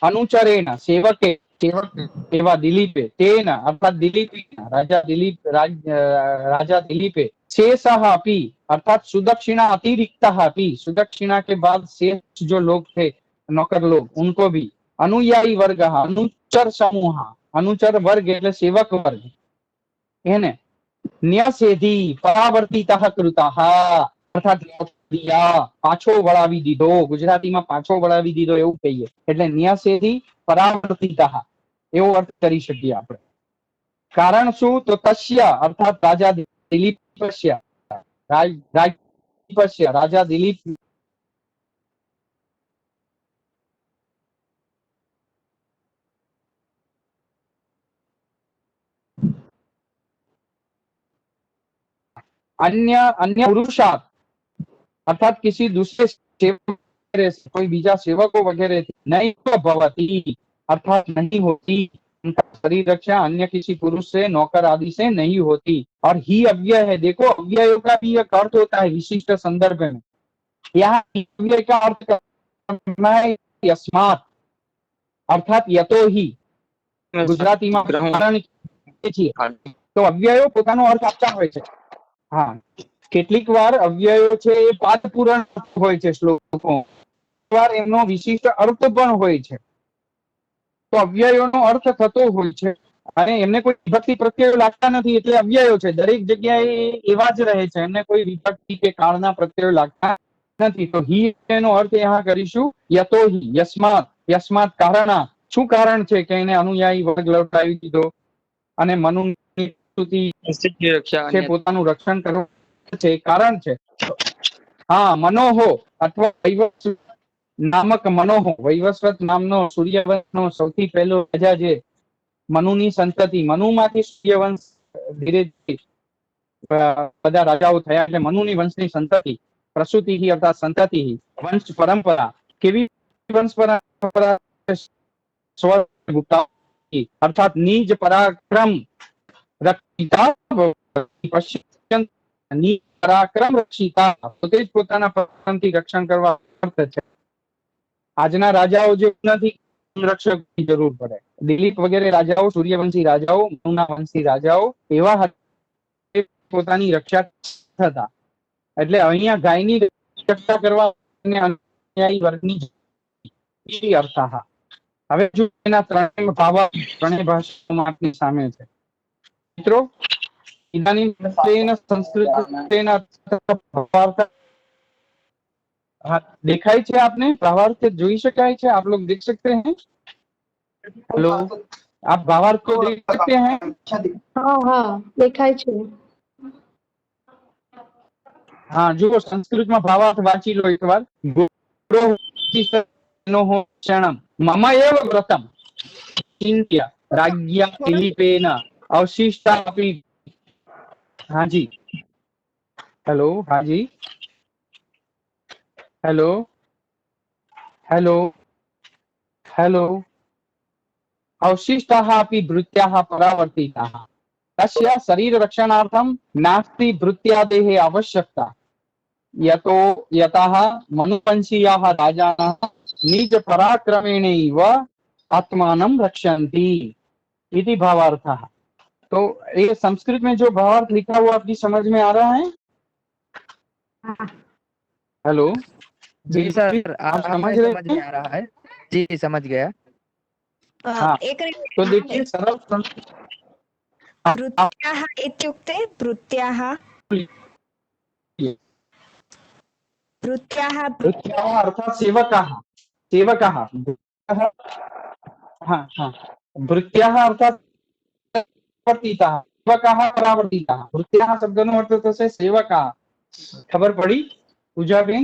अनुचरेण सेवके, सेवक एवा दिलीपे तेन अर्थात दिलीपेन राजा दिलीपे शेषः अपि अर्थात सुदक्षिणा अतिरिक्तः अपि, सुदक्षिणा के बाद शेष जो लोग थे नौकर लोग, उनको भी अनुयायी वर्ग, अनुचर समूह, अनुचर वर्ग એટલે सेवक वर्ग એને ન્યસેધી પરાવર્તિતઃ કૃતઃ અર્થાત દિયા પાછો વળાવી દીધો, ગુજરાતીમાં પાછો વળાવી દીધો એવું કહીએ, એટલે ન્યસેધી પરાવર્તિતઃ એવો અર્થ કરી શકીએ આપણે। કારણ શું, તો તસ્ય અર્થાત રાજા દિલીપસ્ય, રાજા દિલીપ अन्य अन्य पुरुषात् अर्थात किसी दूसरे सेवक वगैरह से, कोई बीजा सेवको वगैरह नहीं भवती, अर्थात नहीं होती। उनका शरीर रक्षा अन्य किसी पुरुष से, नौकर आदि से नहीं होती। और ही अव्यय है, देखो अव्ययों का भी एक अर्थ होता है विशिष्ट संदर्भ में। यहाँ अव्यय का अर्थ करना है यस्मात्, अर्थात यतो ही, ગુજરાતીમાં કારણ છીએ તો અવ્યયો પોતાનો અર્થ આપતા હોય છે। હા, કેટલીક વાર અવ્યયો છે એ પાદ પૂરણ હોય છે શ્લોકો, વાર એનો વિશિષ્ટ અર્થ પણ હોય છે। તો અવ્યયોનો અર્થ થતો હોય છે અને એમને કોઈ વિભક્તિ પ્રત્યયો લાગતા નથી, એટલે અવ્યયો છે। દરેક જગ્યાએ એવા જ રહે છે, એમને કોઈ વિભક્તિ કે કાળના પ્રત્યયો લાગતા નથી। તો ही એનો અર્થ यहाँ કરીશું યતો ही, यस्मात्, यस्मात् કારણા। શું કારણ છે કે એને અનુયાયી વર્ગ લવટાવી દીધો અને મનુની સ્તુતિ છે પોતાનું રક્ષણ કરવું છે, કારણ છે। હા, મનોહો અથવા વૈવસ્વત નામક મનોહો, વૈવસ્વત નામનો સૂર્યવંશનો સૌથી પહેલો રાજા જે મનુની સંતતિ, મનુમાંથી સૂર્યવંશ ધીરે ધીરે બધા રાજાઓ થયા એટલે મનુની વંશની સંતતિ, પ્રસૂતિ અર્થાત સંતતિ, વંશ પરંપરા, કેવી વંશ પરંપરા? गुप्ता अर्थात निज पराक्रम रक्षिता, निज पराक्रम रक्षिता, પોતે જ પોતાના પરાક્રમથી રક્ષણ કરવા અર્થ છે। આજના રાજાઓ જે નથી રક્ષકની જરૂર પડે, દિલીપ વગેરે રાજાઓ, સૂર્યવંશી રાજાઓ, મનુના વંશી રાજાઓ એવા પોતાની રક્ષા થતા। એટલે અહીંયા ગાયની રક્ષા કરવા અનુયાયી વર્ગની અર્થાહ। હવે જો એના ત્રણેય ભાવાર્થ ત્રણેય ભાષાઓમાં આપની સામે છે મિત્રો। ઇદાનીમ સંસ્કૃતેન ભાવાર્થ દેખાય છે आपने? भावार्थ જોઈ શકાય છે? आप लोग देख सकते हैं? हेलो, आप भावार्थ को देख सकते हैं? हाँ हाँ देखाय छे। हाँ, जो संस्कृत में भावार्थ वांची लो एक बार। क्षणम मम एव व्रतम चिंत्य राज्ञा दिलीपेन अवशिष्टापि। हाँ जी, हेलो, हाँ जी, हेलो, हेलो, हेलो। अवशिष्टाः अपि भृत्याः परावर्तिताः, तस्य शरीररक्षणार्थं नास्ति भृत्यादेः आवश्यकता। यतो यतः मनुवंशीयाः राजानः निज पराक्रमेणैव आत्मानं रक्षन्ति इति भावार्थः। तो ये संस्कृत में जो भावार्थ लिखा हुआ आपकी समझ में आ रहा है? हेलो जी सर, आप समझ समझ रहे में आ रहा है। जी समझ गया। हाँ, एक तो देखिए सरल भृत्याः इत्युक्ते भृत्याः भृत्याः भृत्याः अर्थात सेवकाः, सेवकाः। हाँ हाँ, भृत्याः अर्थात परावर्तिताः, सेवकाः परावर्तिताः। भृत्याः शब्दનો અર્થ થશે સેવકા। ખબર પડી પૂજાબેન?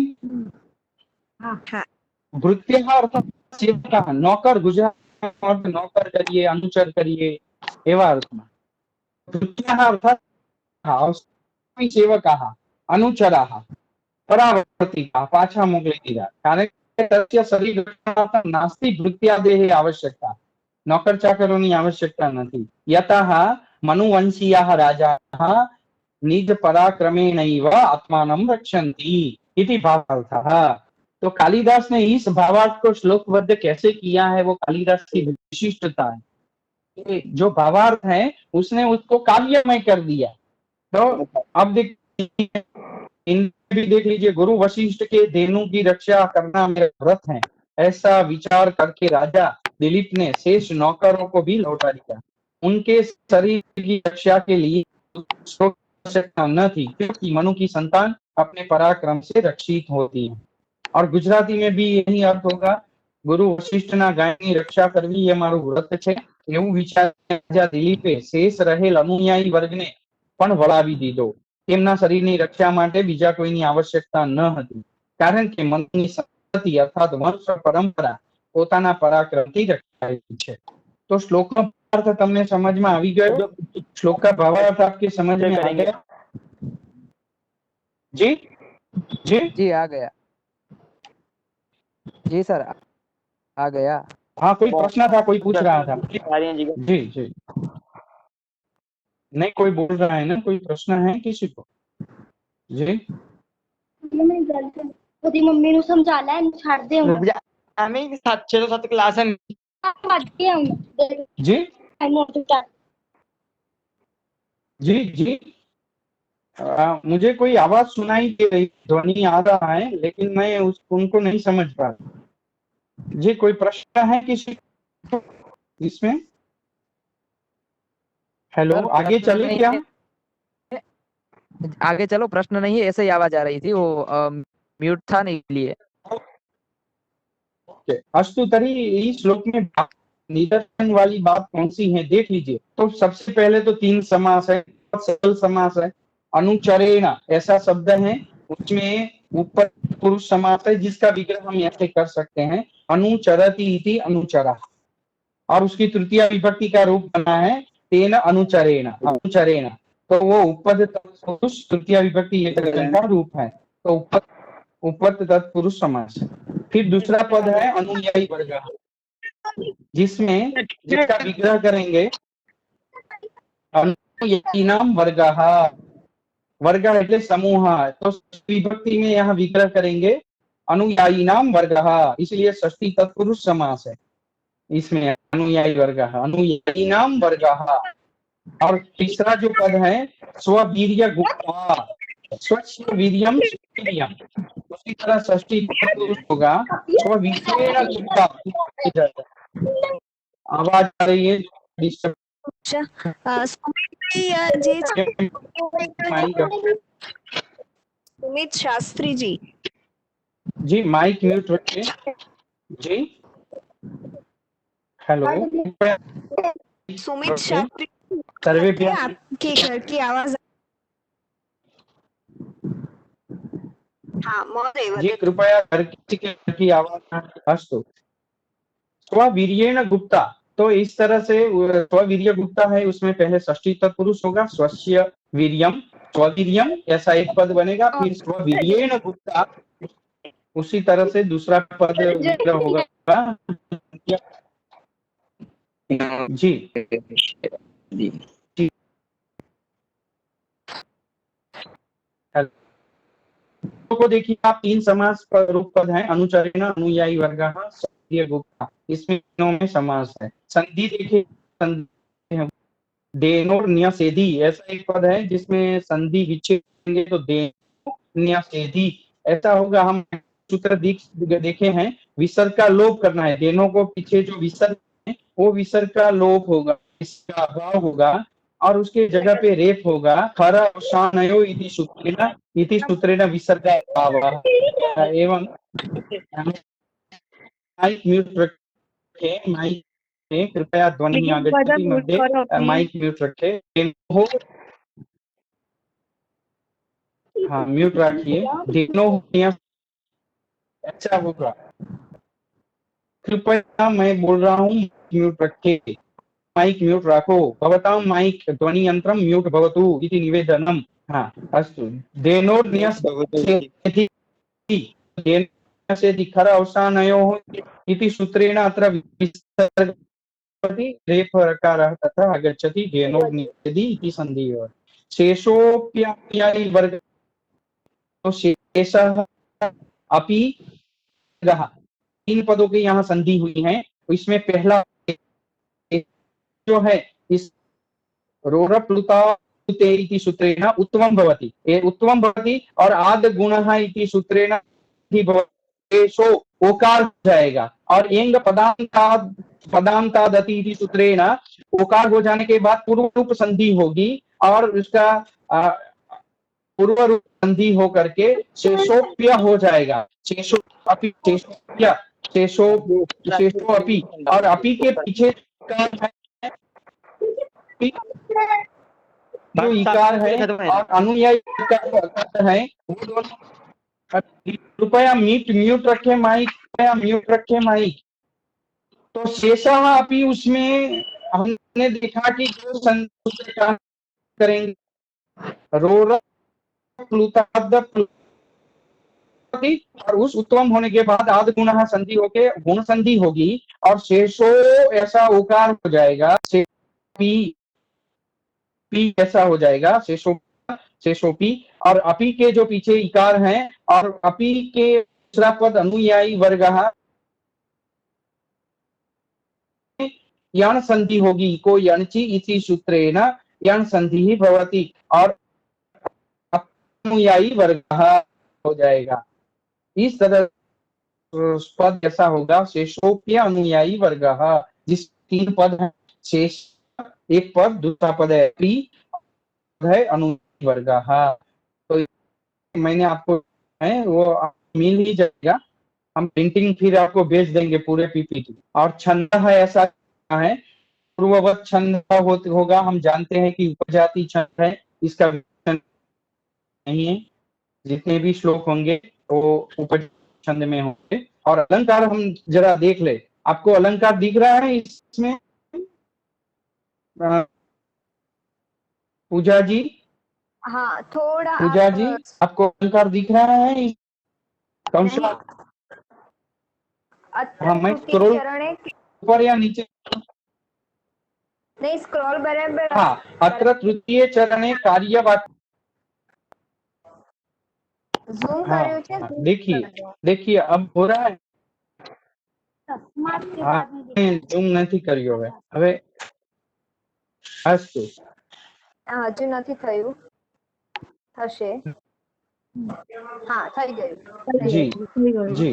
ભૃત્યાः અર્થાત સેવકાः, નોકર। ગુજરાતીમાં અર્થ નોકર કરીએ, અનુચર કરીએ એવા અર્થમાં। ભૃત્યાः અર્થાત સેવકાः, अनुचराः, परावर्तिताः, पाछा मोकली दीधा। कारण के तस्य शरीर रक्षणार्थं नास्ति भृत्यादेः आवश्यकता, नौकर चाकरोनी आवश्यकता नहीं। यतः मनुवंशीयाः राजाः निज पराक्रमेणैव आत्मानं रक्षन्ति इति भावार्थः। तो कालिदास ने इस भावार्थ को श्लोकबद्ध कैसे किया है, वो कालिदास की विशिष्टता है। जो भावार्थ है उसने उसको काव्यमय कर दिया। तो अब देखिए, इनमें भी देख लीजिए, गुरु वशिष्ठ के धेनु की रक्षा करना मेरा व्रत है, ऐसा विचार करके राजा दिलीप ने शेष नौकरों को भी लौटा दिया। उनके शरीर की रक्षा के लिए आवश्यकता न थी, क्योंकि मनु की संतान अपने पराक्रम से रक्षित होती है। और गुजराती में भी यही अर्थ होगा, गुरु वशिष्ठना गायनी रक्षा करवी ये मारू व्रत छे એવું વિચાર રાજા દિલીપે શેષ રહેલ અનુયાયી વર્ગને પણ વળાવી દીધો। તેમના શરીરની રક્ષા માટે બીજા કોઈની આવશ્યકતા ન હતી, કારણ કે મનુની સંતતિ અર્થાત વંશ પરંપરા પોતાના પરાક્રમથી રક્ષાયેલી છે। તો શ્લોકનો અર્થ તમને સમજમાં આવી ગયો? શ્લોક का भावार्थ आपके समझ में आ गया जी? जी जी आ गया। जी सर आ गया। हाँ, कोई प्रश्न था, कोई पूछ रहा था। जी जी, नहीं कोई बोल रहा है ना, कोई प्रश्न है किसी को? जी मेरी गर्लफ्रेंड ਉਹਦੀ ਮੰਮੀ ਨੂੰ ਸਮਝਾ ਲੈ ਇਹਨੂੰ ਛੱਡ ਦੇ ਹੁਣ ਐਵੇਂ ਹੀ 6 ਤੋਂ 7 ਕਲਾਸ ਹੈ। ਭੱਜ ਗਿਆ ਹੁਣ जी ਇਹਨੂੰ जी जी, मुझे कोई आवाज सुनाई दे रही, ध्वनि आ रहा है, लेकिन मैं उनको नहीं समझ पा रहा। जी कोई प्रश्न है किसी को इसमें? हेलो, सर आगे प्रश्न चले नहीं क्या? है, आगे चलो, प्रश्न नहीं है, ऐसे ही आवाज आ रही थी, वो म्यूट था नहीं लिए। अस्तु तरी, इस श्लोक में निदर्शन वाली बात कौन सी है देख लीजिए। तो सबसे पहले तो 3 समास है, सरल समास है। अनुचरेण ऐसा शब्द है, उसमें ऊपर पुरुष समास है, जिसका विग्रह हम ऐसे कर सकते हैं, अनुचरति इति अनुचरा, और उसकी तृतीय विभक्ति का रूप बना है तेन अनुचरेण, अनुचरेण। तो वो उपपद तत्पुरुष तृतीय विभक्ति एकवचन का रूप है, तो उपपद तत्पुरुष समास है। फिर दूसरा पद है अनुयायी वर्ग, जिसका विग्रह करेंगे अनुयायीनाम वर्गः, वर्ग એટલે समूह, तो विभक्ति में यहाँ विग्रह करेंगे अनुयायीनाम वर्गः, इसलिए षष्ठी तत्पुरुष समास है इसमें, अनुयायी वर्गः, अनुयायीनाम वर्गः। और तीसरा जो पद है स्ववीर्य गुप्ता, स्वच्छ वीर्यम वीर्यम, उसी तरह षष्ठी तत्पुरुष होगा स्ववीर्येण गुप्ता। आवाज आ रही है डिस्टर्ब? सुमित शास्त्री जी। जी माइक म्यूट रखिए। जी हेलो, सुमित शास्त्री सर्वे पे आपके घर की आवाज। हाँ महोदय जी कृपया घर की आवाज। अस्तु, स्ववीर्येण गुप्ता, तो इस तरह से स्ववीर्य गुप्ता है, उसमें पहले षष्ठी तत्पुरुष होगा स्वस्य वीर्यम, स्ववीर्यम ऐसा एक पद बनेगा, फिर स्ववीर्येण गुप्ता, उसी तरह से दूसरा पद होगा। जी जी, को देखिए आप, 3 समास रूप पद है, अनुचरेण, अनुयायी वर्गः, स्ववीर्य गुप्ता, इसमें तीनों में समास है। संधि देखिए, देनोर न्यसेधि ऐसा एक पद है जिसमें संधि विच्छेद तो देनो न्यसेधि ऐसा होगा। हम सूत्र देखे हैं, विसर्ग का लोप करना है, देनों को पीछे जो विसर्ग है वो विसर्ग का लोप होगा, इसका अभाव होगा, और उसके जगह पे रेप होगा। खर शानयो इति सूत्रेण विसर्ग अभावः। एवं माइक म्यूट रखे, माइक में कृपया ध्वनि आगच्छति मध्ये, माइक म्यूट रखे। हाँ म्यूट रखिए, दोनों अच्छा होगा। कृपया मैं बोल रहा हूँ म्यूट रखे, माइक म्यूट रखो, भवतां माइक ध्वनि यंत्रम म्यूट भवतु इति निवेदनम। हाँ अस्तु, देनोर्न्यसेति खर अवसानयोः इति सूत्रेण अत्र विसर्गति रेफ रकारः तथा आगच्छति, देनोर्न्यसेति इति संधिः। शेषोऽप्यनुयायी वर्ग, तो शेषः अपि रहा, 3 पदों की यहाँ संधि हुई है, तो इसमें पहला जो है इस रोरप्लुता इति सूत्रेण उत्तमं भवति, ये उत्तमं भवति, और आद गुणः इति सूत्रेण ही भवति, सो ओकार हो जाएगा, और एंग पदांतादति इति सूत्रेण ओकार हो जाने के बाद पूर्व रूप संधि होगी, और उसका पूर्व रूप संधि हो करके शेषोप्य हो जाएगा, शेषो अपि, शेषोप्य, शेषो अपि, और अपि के पीछे जो इकार है और अनुयायी का जो अर्थ है वो दोनों। कृपया म्यूट रखे माइक, कृपया म्यूट रखे माइक। तो शेषा अपि, उसमें हमने देखा कि जो करेंगे रोर प्लुताद भवति, और उस उत्तम होने के बाद आद गुण संधि होके गुण संधि होगी और शेषो ऐसा उकार हो जाएगा, पी पी ऐसा हो जाएगा, शेषोपी, और अपी के जो पीछे इकार हैं और अपी के दूसरा पद अनुयायी वर्ग यण संधि होगी, को यणचि इति सूत्रेण यण संधि ही भवति, और अनुयायी वर्ग हो जाएगा। इस तरह पद ऐसा होगा, शेषोप्य अनुयायी वर्ग, जिस 3 पद है, शेष एक पद, दूसरा पद है पी, है अनुयायी वर्ग। तो मैंने आपको है वो मिल ही जाएगा, हम प्रिंटिंग फिर आपको भेज देंगे पूरे पीपीटी। और छंद है ऐसा है, पूर्ववत छंद होगा, हम जानते हैं कि उपजाति छंद है, इसका नहीं है, जितने भी श्लोक होंगे वो उपजाति छंद में होंगे। और अलंकार हम जरा देख ले, आपको अलंकार दिख रहा है इसमें पूजा जी? हाँ, थोड़ा पूजा जी, आपको अलंकार दिख रहा है? कौन सा? हाँ, मैं स्क्रॉल चरणे ऊपर या नीचे? नहीं, स्क्रॉल बराबर। हाँ, अत्र तृतीय चरणे कार्यवाक्य। ઝૂમ हाँ, કર્યું છે, हाँ, zoom देखिए કરજો। देखिए अब हो रहा है। समाप्त के हाँ, बाद में देखा। ઝૂમ નથી કર્યો હવે અસ્તુ। હજુ નથી થયું, થશે। હા, થઈ ગયું। जी जी,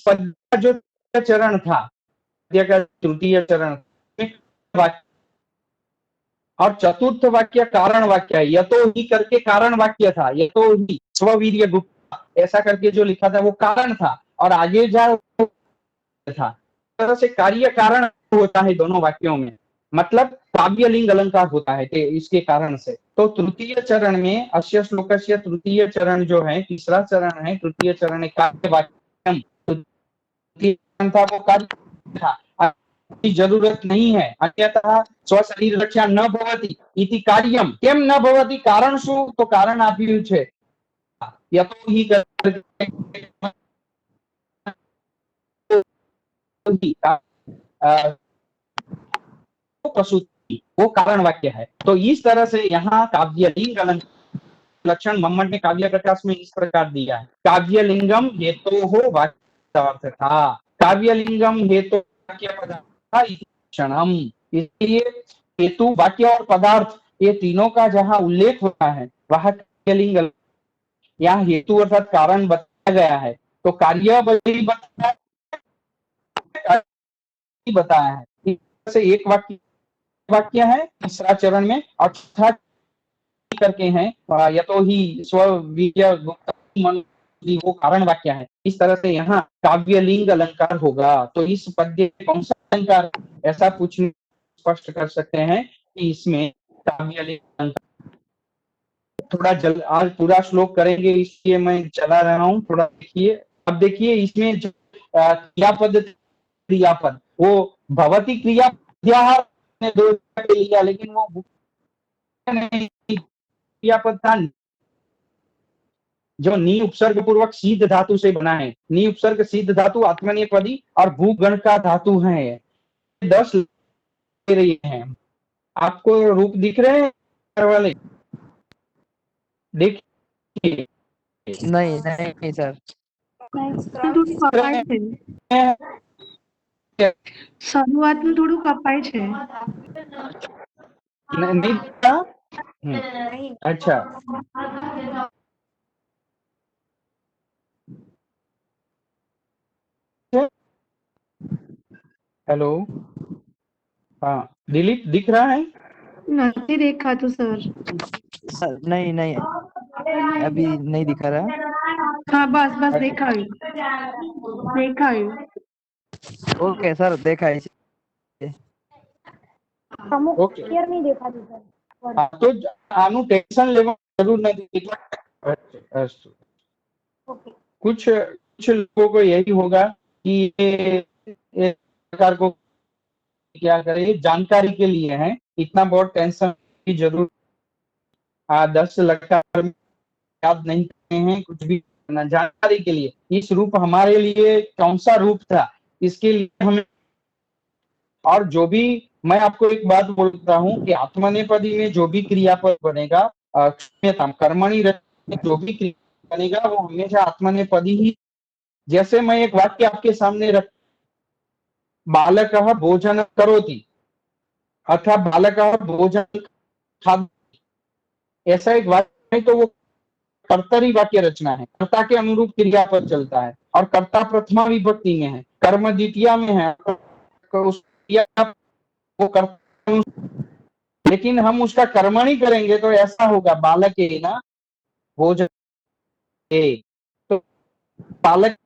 पद का जो चरण था, पद्य का तृतीय चरण, और चतुर्थ वाक्य कारण वाक्य है। यतो ही करके कारण वाक्य था, यतो ही स्ववीर्य गुप्ता ऐसा करके जो लिखा था वो कारण था, और आगे जा था। तरह से कार्य कारण होता है दोनों वाक्यों में, मतलब काव्यलिंग अलंकार होता है इसके कारण से। तो तृतीय चरण में अस्य श्लोकस्य तृतीय चरण जो है, तीसरा चरण है तृतीय चरण, कार्य वाक्यम, तृतीय चरण था वो कार्य था, की जरूरत नहीं है, अन्यथा स्वशरीर रक्षा न भवति इति कार्यम। केम न भवति? कारण शू? तो कारण आप्યું છે यतो ही प्रसूति, वो कारण वाक्य है। तो इस तरह से यहाँ काव्यलिंग लक्षण मम्मट ने काव्य प्रकाश में इस प्रकार दिया है, काव्यलिंगम हेतु हो वाक्य था, काव्यलिंगम हेतु वाक्य पदार्थ क्षणम। इसलिए हेतु, वाक्य और पदार्थ ये तीनों का जहाँ उल्लेख होता है वह काव्यलिंग, यहाँ हेतु अर्थात कारण बताया गया है, तो कार्य बताया है। से एक वाक्य है तीसरा चरण में, और चौथा करके हैं यतो ही स्वीर्य वो कारण वाक्य है। इस तरह से यहाँ काव्यलिंग अलंकार होगा। तो इस पद्य कौन सा अलंकार, ऐसा पूछने स्पष्ट कर सकते हैं कि इसमें काव्यलिंग अलंकार। थोड़ा आज पूरा श्लोक करेंगे इसलिए मैं चला रहा हूँ, थोड़ा देखिए। अब देखिए इसमें जो क्रियापद वो भवती क्रिया ने दो लिया, लेकिन वो क्रियापद था जो नी उपसर्ग पूर्वक सिद्ध धातु से बना है। नी उपसर्ग सिद्ध धातु आत्मनेपदी और भूगण का धातु है। 10 ले रही है, आपको रूप दिख रहे हैं वाले? देखिए नहीं नहीं सर, થોડું કપાય છે, શરૂઆતનું થોડું કપાય છે। नहीं दिखा? अच्छा, हेलो, हाँ दिलीप दिख रहा है? નથી દેખાતું સર। सर नहीं नहीं, अभी नहीं दिखा रहा। હા બસ બસ દેખાયું દેખાયું। ओके सर, देखा है। અમુક ओके, ક્લિયર નહીં દેખાતું સર। हाँ, तो आनु टेंशन लेवा जरूर नहीं। अस्तु, ઓકે कुछ कुछ लोगों को यही होगा कि ये प्रकार को क्या करें, जानकारी के लिए है, इतना बहुत टेंशन की जरूरत। 10 लकार याद नहीं करते हैं, कुछ भी जानकारी के लिए इस रूप हमारे लिए कौन सा रूप था, इसके लिए हमें। और जो भी मैं आपको एक बात बोलता हूँ कि आत्मनेपदी में जो भी क्रियापद बनेगा, क्षम्यतां कर्मणि में जो भी क्रिया बनेगा वो हमेशा आत्मनेपदी ही। जैसे मैं एक वाक्य आपके सामने रख, बालकः भोजन करोति अथवा बालकः भोजन खाद, ऐसा एक वाक्य है तो वो कर्तरी वाक्य रचना है, कर्ता के अनुरूप क्रियापद चलता है और कर्ता प्रथमा विभक्ति में है, कर्म द्वितीया में है, उस क्रिया वो कर्ता, लेकिन हम उसका कर्मणि करेंगे तो ऐसा होगा बालक है ना भोजन है, तो बालक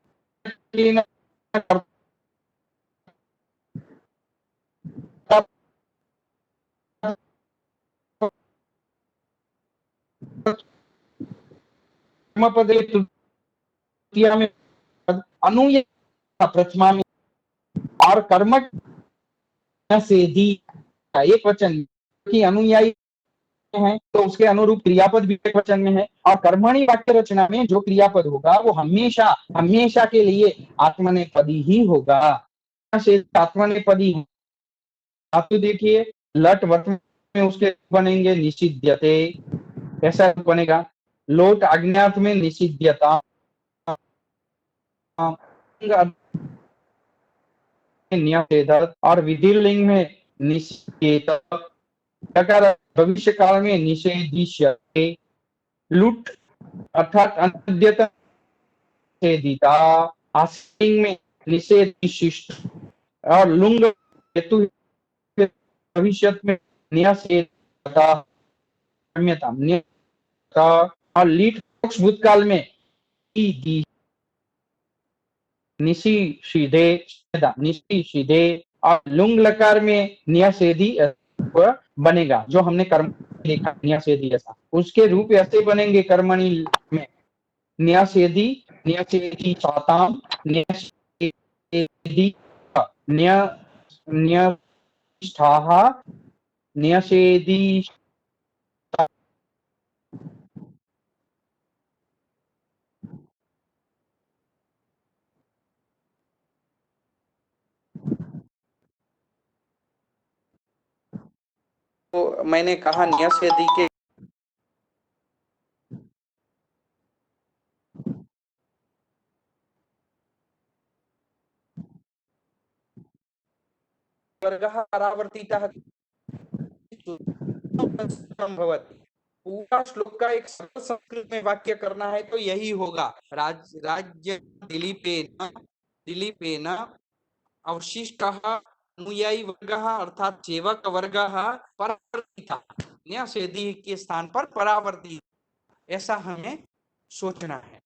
के ना कर्ता कर्मपदे तृतीया में अनुय प्रथमा में, और कर्म से दी का एक वचन की अनुयायी है तो उसके अनुरूप क्रियापद भी एक वचन में है, और कर्मणि वाक्य रचना में जो क्रियापद होगा वो हमेशा हमेशा के लिए आत्मनेपदी ही होगा। से आत्मनेपदी धातु देखिए, लट वट में उसके बनेंगे निषिध्यते, ऐसा बनेगा। लोट अज्ञात में निषिध्यता, न्यासेधत, और विधिलिंग में निषेध, भविष्य काल में निषेधिष्यते, लुट अर्थात अनद्यतन निषेधिता, आस्तिक में निषेधिशिष्ट, और लुंग हेतु भविष्य में न्यासेधता, क्षम्यतां न्यासेधता, और लीट भूतकाल में निषिधे निषिधे, और लुंग लकार में न्यासेधी बनेगा, जो हमने कर्म देखा न्यासेधी ऐसा, उसके रूप ऐसे बनेंगे कर्मणि में न्यासेधी, न्यासेधी चाताम, न्यासेधी न्यष्ठाः, न्यासेधी। तो मैंने कहा न्यासेधी के वर्गः परावर्तितः भवति। पूरा श्लोक का एक सरल संस्कृत में वाक्य करना है तो यही होगा, राज्य दिलीपेन अवशिष्टः अनुयायी वर्गः अर्थात सेवक वर्गः परावर्तितः, न्यासेधी के स्थान पर परावर्तित, ऐसा हमें सोचना है,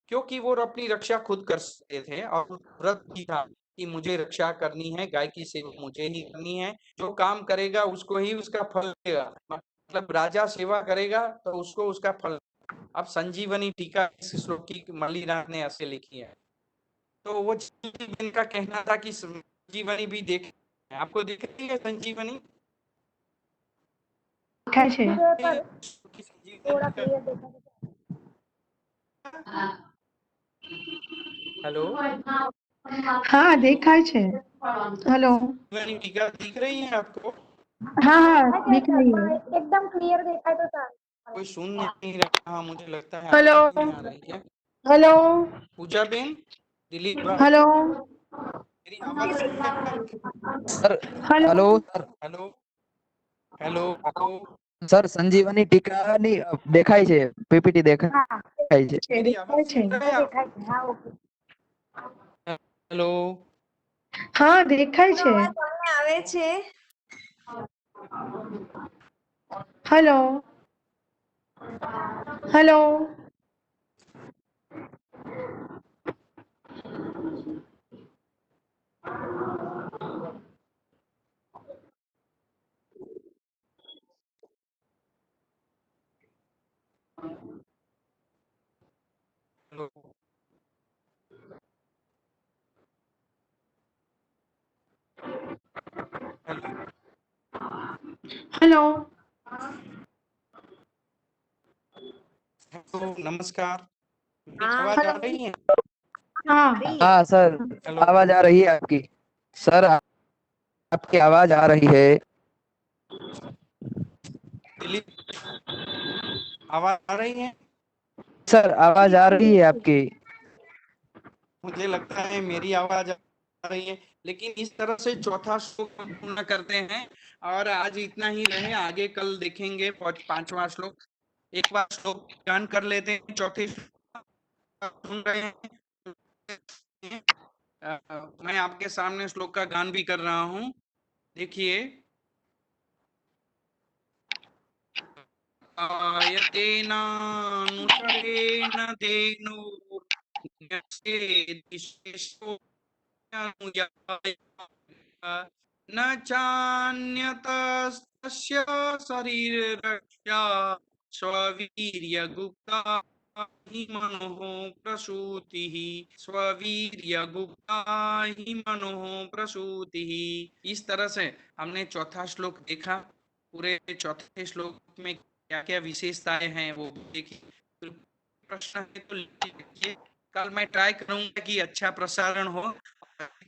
क्योंकि वो अपनी रक्षा खुद कर सकते थे और व्रत भी था कि मुझे रक्षा करनी है, गाय की सेवा मुझे ही करनी है, जो काम करेगा उसको ही उसका फल देगा, मतलब राजा सेवा करेगा तो उसको उसका फल। अब संजीवनी टीका इस श्लोक की मल्लीनाथ ने ऐसे लिखी है, तो वो इनका कहना था कि संजीवनी भी देख, आपको दिख रही है संजीवनी? देखाय છે थोड़ा क्लियर देखा हेलो, હા દેખાય છે हेलो संजीवनी टीका दिख रही है आपको? हाँ हाँ है दिख सर, रही पर है एकदम क्लियर देखा है तो सर कोई सुन नहीं रहा, मुझे लगता है हेलो आवाज नहीं आ रही है। हेलो पूजा बेन, दिलीप भाई, हेलो मेरी आवाज सुन रहे हैं आप? Sir hello hello sir hello hello hello, sir Sanjivani ટીકાની દેખાય છે, પીપીટી हाँ દેખાય છે। मेरी देखाय आवाज છે सुन रहे हैं आप? देखा है, हाँ ओके। हेलो, हाँ देखाय છે સામે આવે છે। Hello hello hello, hello, hello hello, नमस्कार। मेरी हाँ आवाज आ रही है? हाँ रही है। हाँ सर, हेलो, आवाज आ रही है आपकी। सर आपकी आवाज आ रही है। दिलीप, आवाज आ रही है? सर आवाज आ रही है आपकी। मुझे लगता है मेरी आवाज आ रही है, लेकिन इस तरह से चौथा श्लोक हम पूर्ण करते हैं। और आज इतना ही रहे, आगे कल देखेंगे पांचवा श्लोक। एक बार श्लोक गान कर लेते हैं। चौथे श्लोक सुन रहे हैं। मैं आपके सामने श्लोक का गान भी कर रहा हूँ। देखिए, आयतेनानुचरेण धेनुर्न्यसेदिशेषो न चान्यतस्तस्य शरीररक्षा स्ववीर्यगुप्ता हि मनोः प्रसूतिः। स्ववीर्यगुप्ता हि मनोः प्रसूतिः। इस तरह से हमने चौथा श्लोक देखा। पूरे चौथे श्लोक में क्या क्या विशेषताएं हैं वो देखिए। प्रश्न है तो लिखिए। कल मैं ट्राई करूंगा कि अच्छा प्रसारण हो,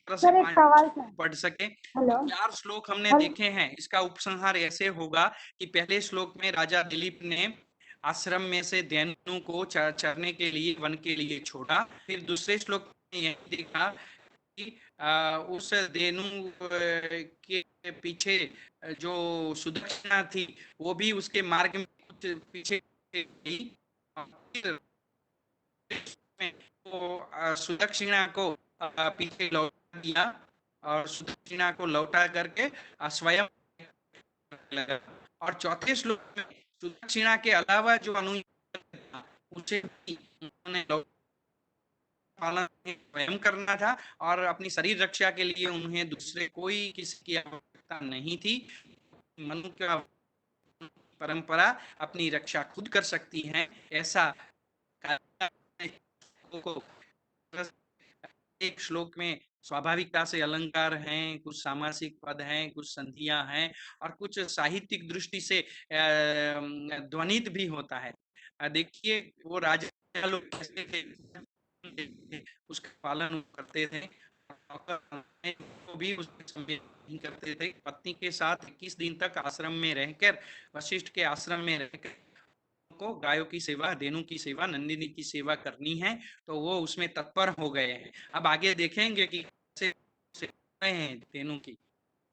सर एक सवाल था। पढ़ सके। हेलो। 4 श्लोक हमने हेलो। देखे हैं। इसका उपसंहार ऐसे होगा कि पहले श्लोक में राजा दिलीप ने आश्रम में से धेनु को चरने के लिए, वन के लिए छोड़ा। फिर दूसरे श्लोक में यह देखा कि उस धेनु के पीछे जो सुदक्षिणा थी वो भी उसके मार्ग में कुछ पीछे गई। फिर वो सुदक्षिणा को पीछे लौटा दिया और सुदक्षिणा को लौटा करके स्वयं लगा। और चौथे श्लोक में सुदक्षिणा के अलावा जो अनुयायी था उसे उन्होंने पालन स्वयं करना था और अपनी शरीर रक्षा के लिए उन्हें दूसरे कोई किसी की आवश्यकता नहीं थी। मनुष्य परंपरा अपनी रक्षा खुद कर सकती है, ऐसा को एक श्लोक में स्वाभाविकता से अलंकार हैं, कुछ सामासिक पद हैं, कुछ संधियां हैं और कुछ साहित्यिक दृष्टि से ध्वनित भी होता है। देखिए वो राजा लोग कैसे थे, उसका पालन करते थे, को भी उसके नहीं करते थे। पत्नी के साथ 21 दिन तक आश्रम में रहकर, वशिष्ठ के आश्रम में रहकर को गायों की सेवा, धेनु की सेवा, नंदिनी की सेवा करनी है, तो वो उसमें तत्पर हो गए हैं। अब आगे देखेंगे कि कैसे हैं धेनु की।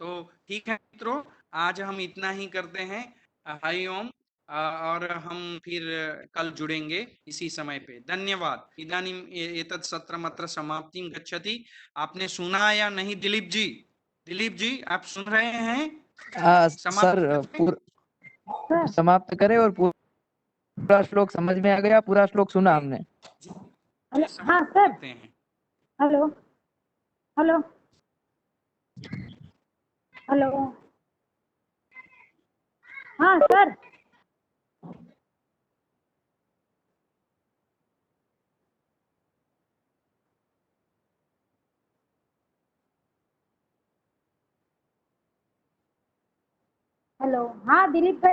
तो ठीक है मित्रों, आज हम इतना ही करते हैं। हरि ओम। और हम फिर कल जुड़ेंगे इसी समय पे। धन्यवाद। इदानीम एतत् सत्रम अत्र समाप्तिं गच्छति। आपने सुना या नहीं दिलीप जी? दिलीप जी आप सुन रहे हैं? सर सर समाप्त करें। और पूरा श्लोक समझ में आ गया, पूरा श्लोक सुना हमने। हेलो। हाँ समाप्त सर। करते हैं। हेलो। हेलो। हेलो। हाँ सर। हेलो। हाँ दिलीप भाई।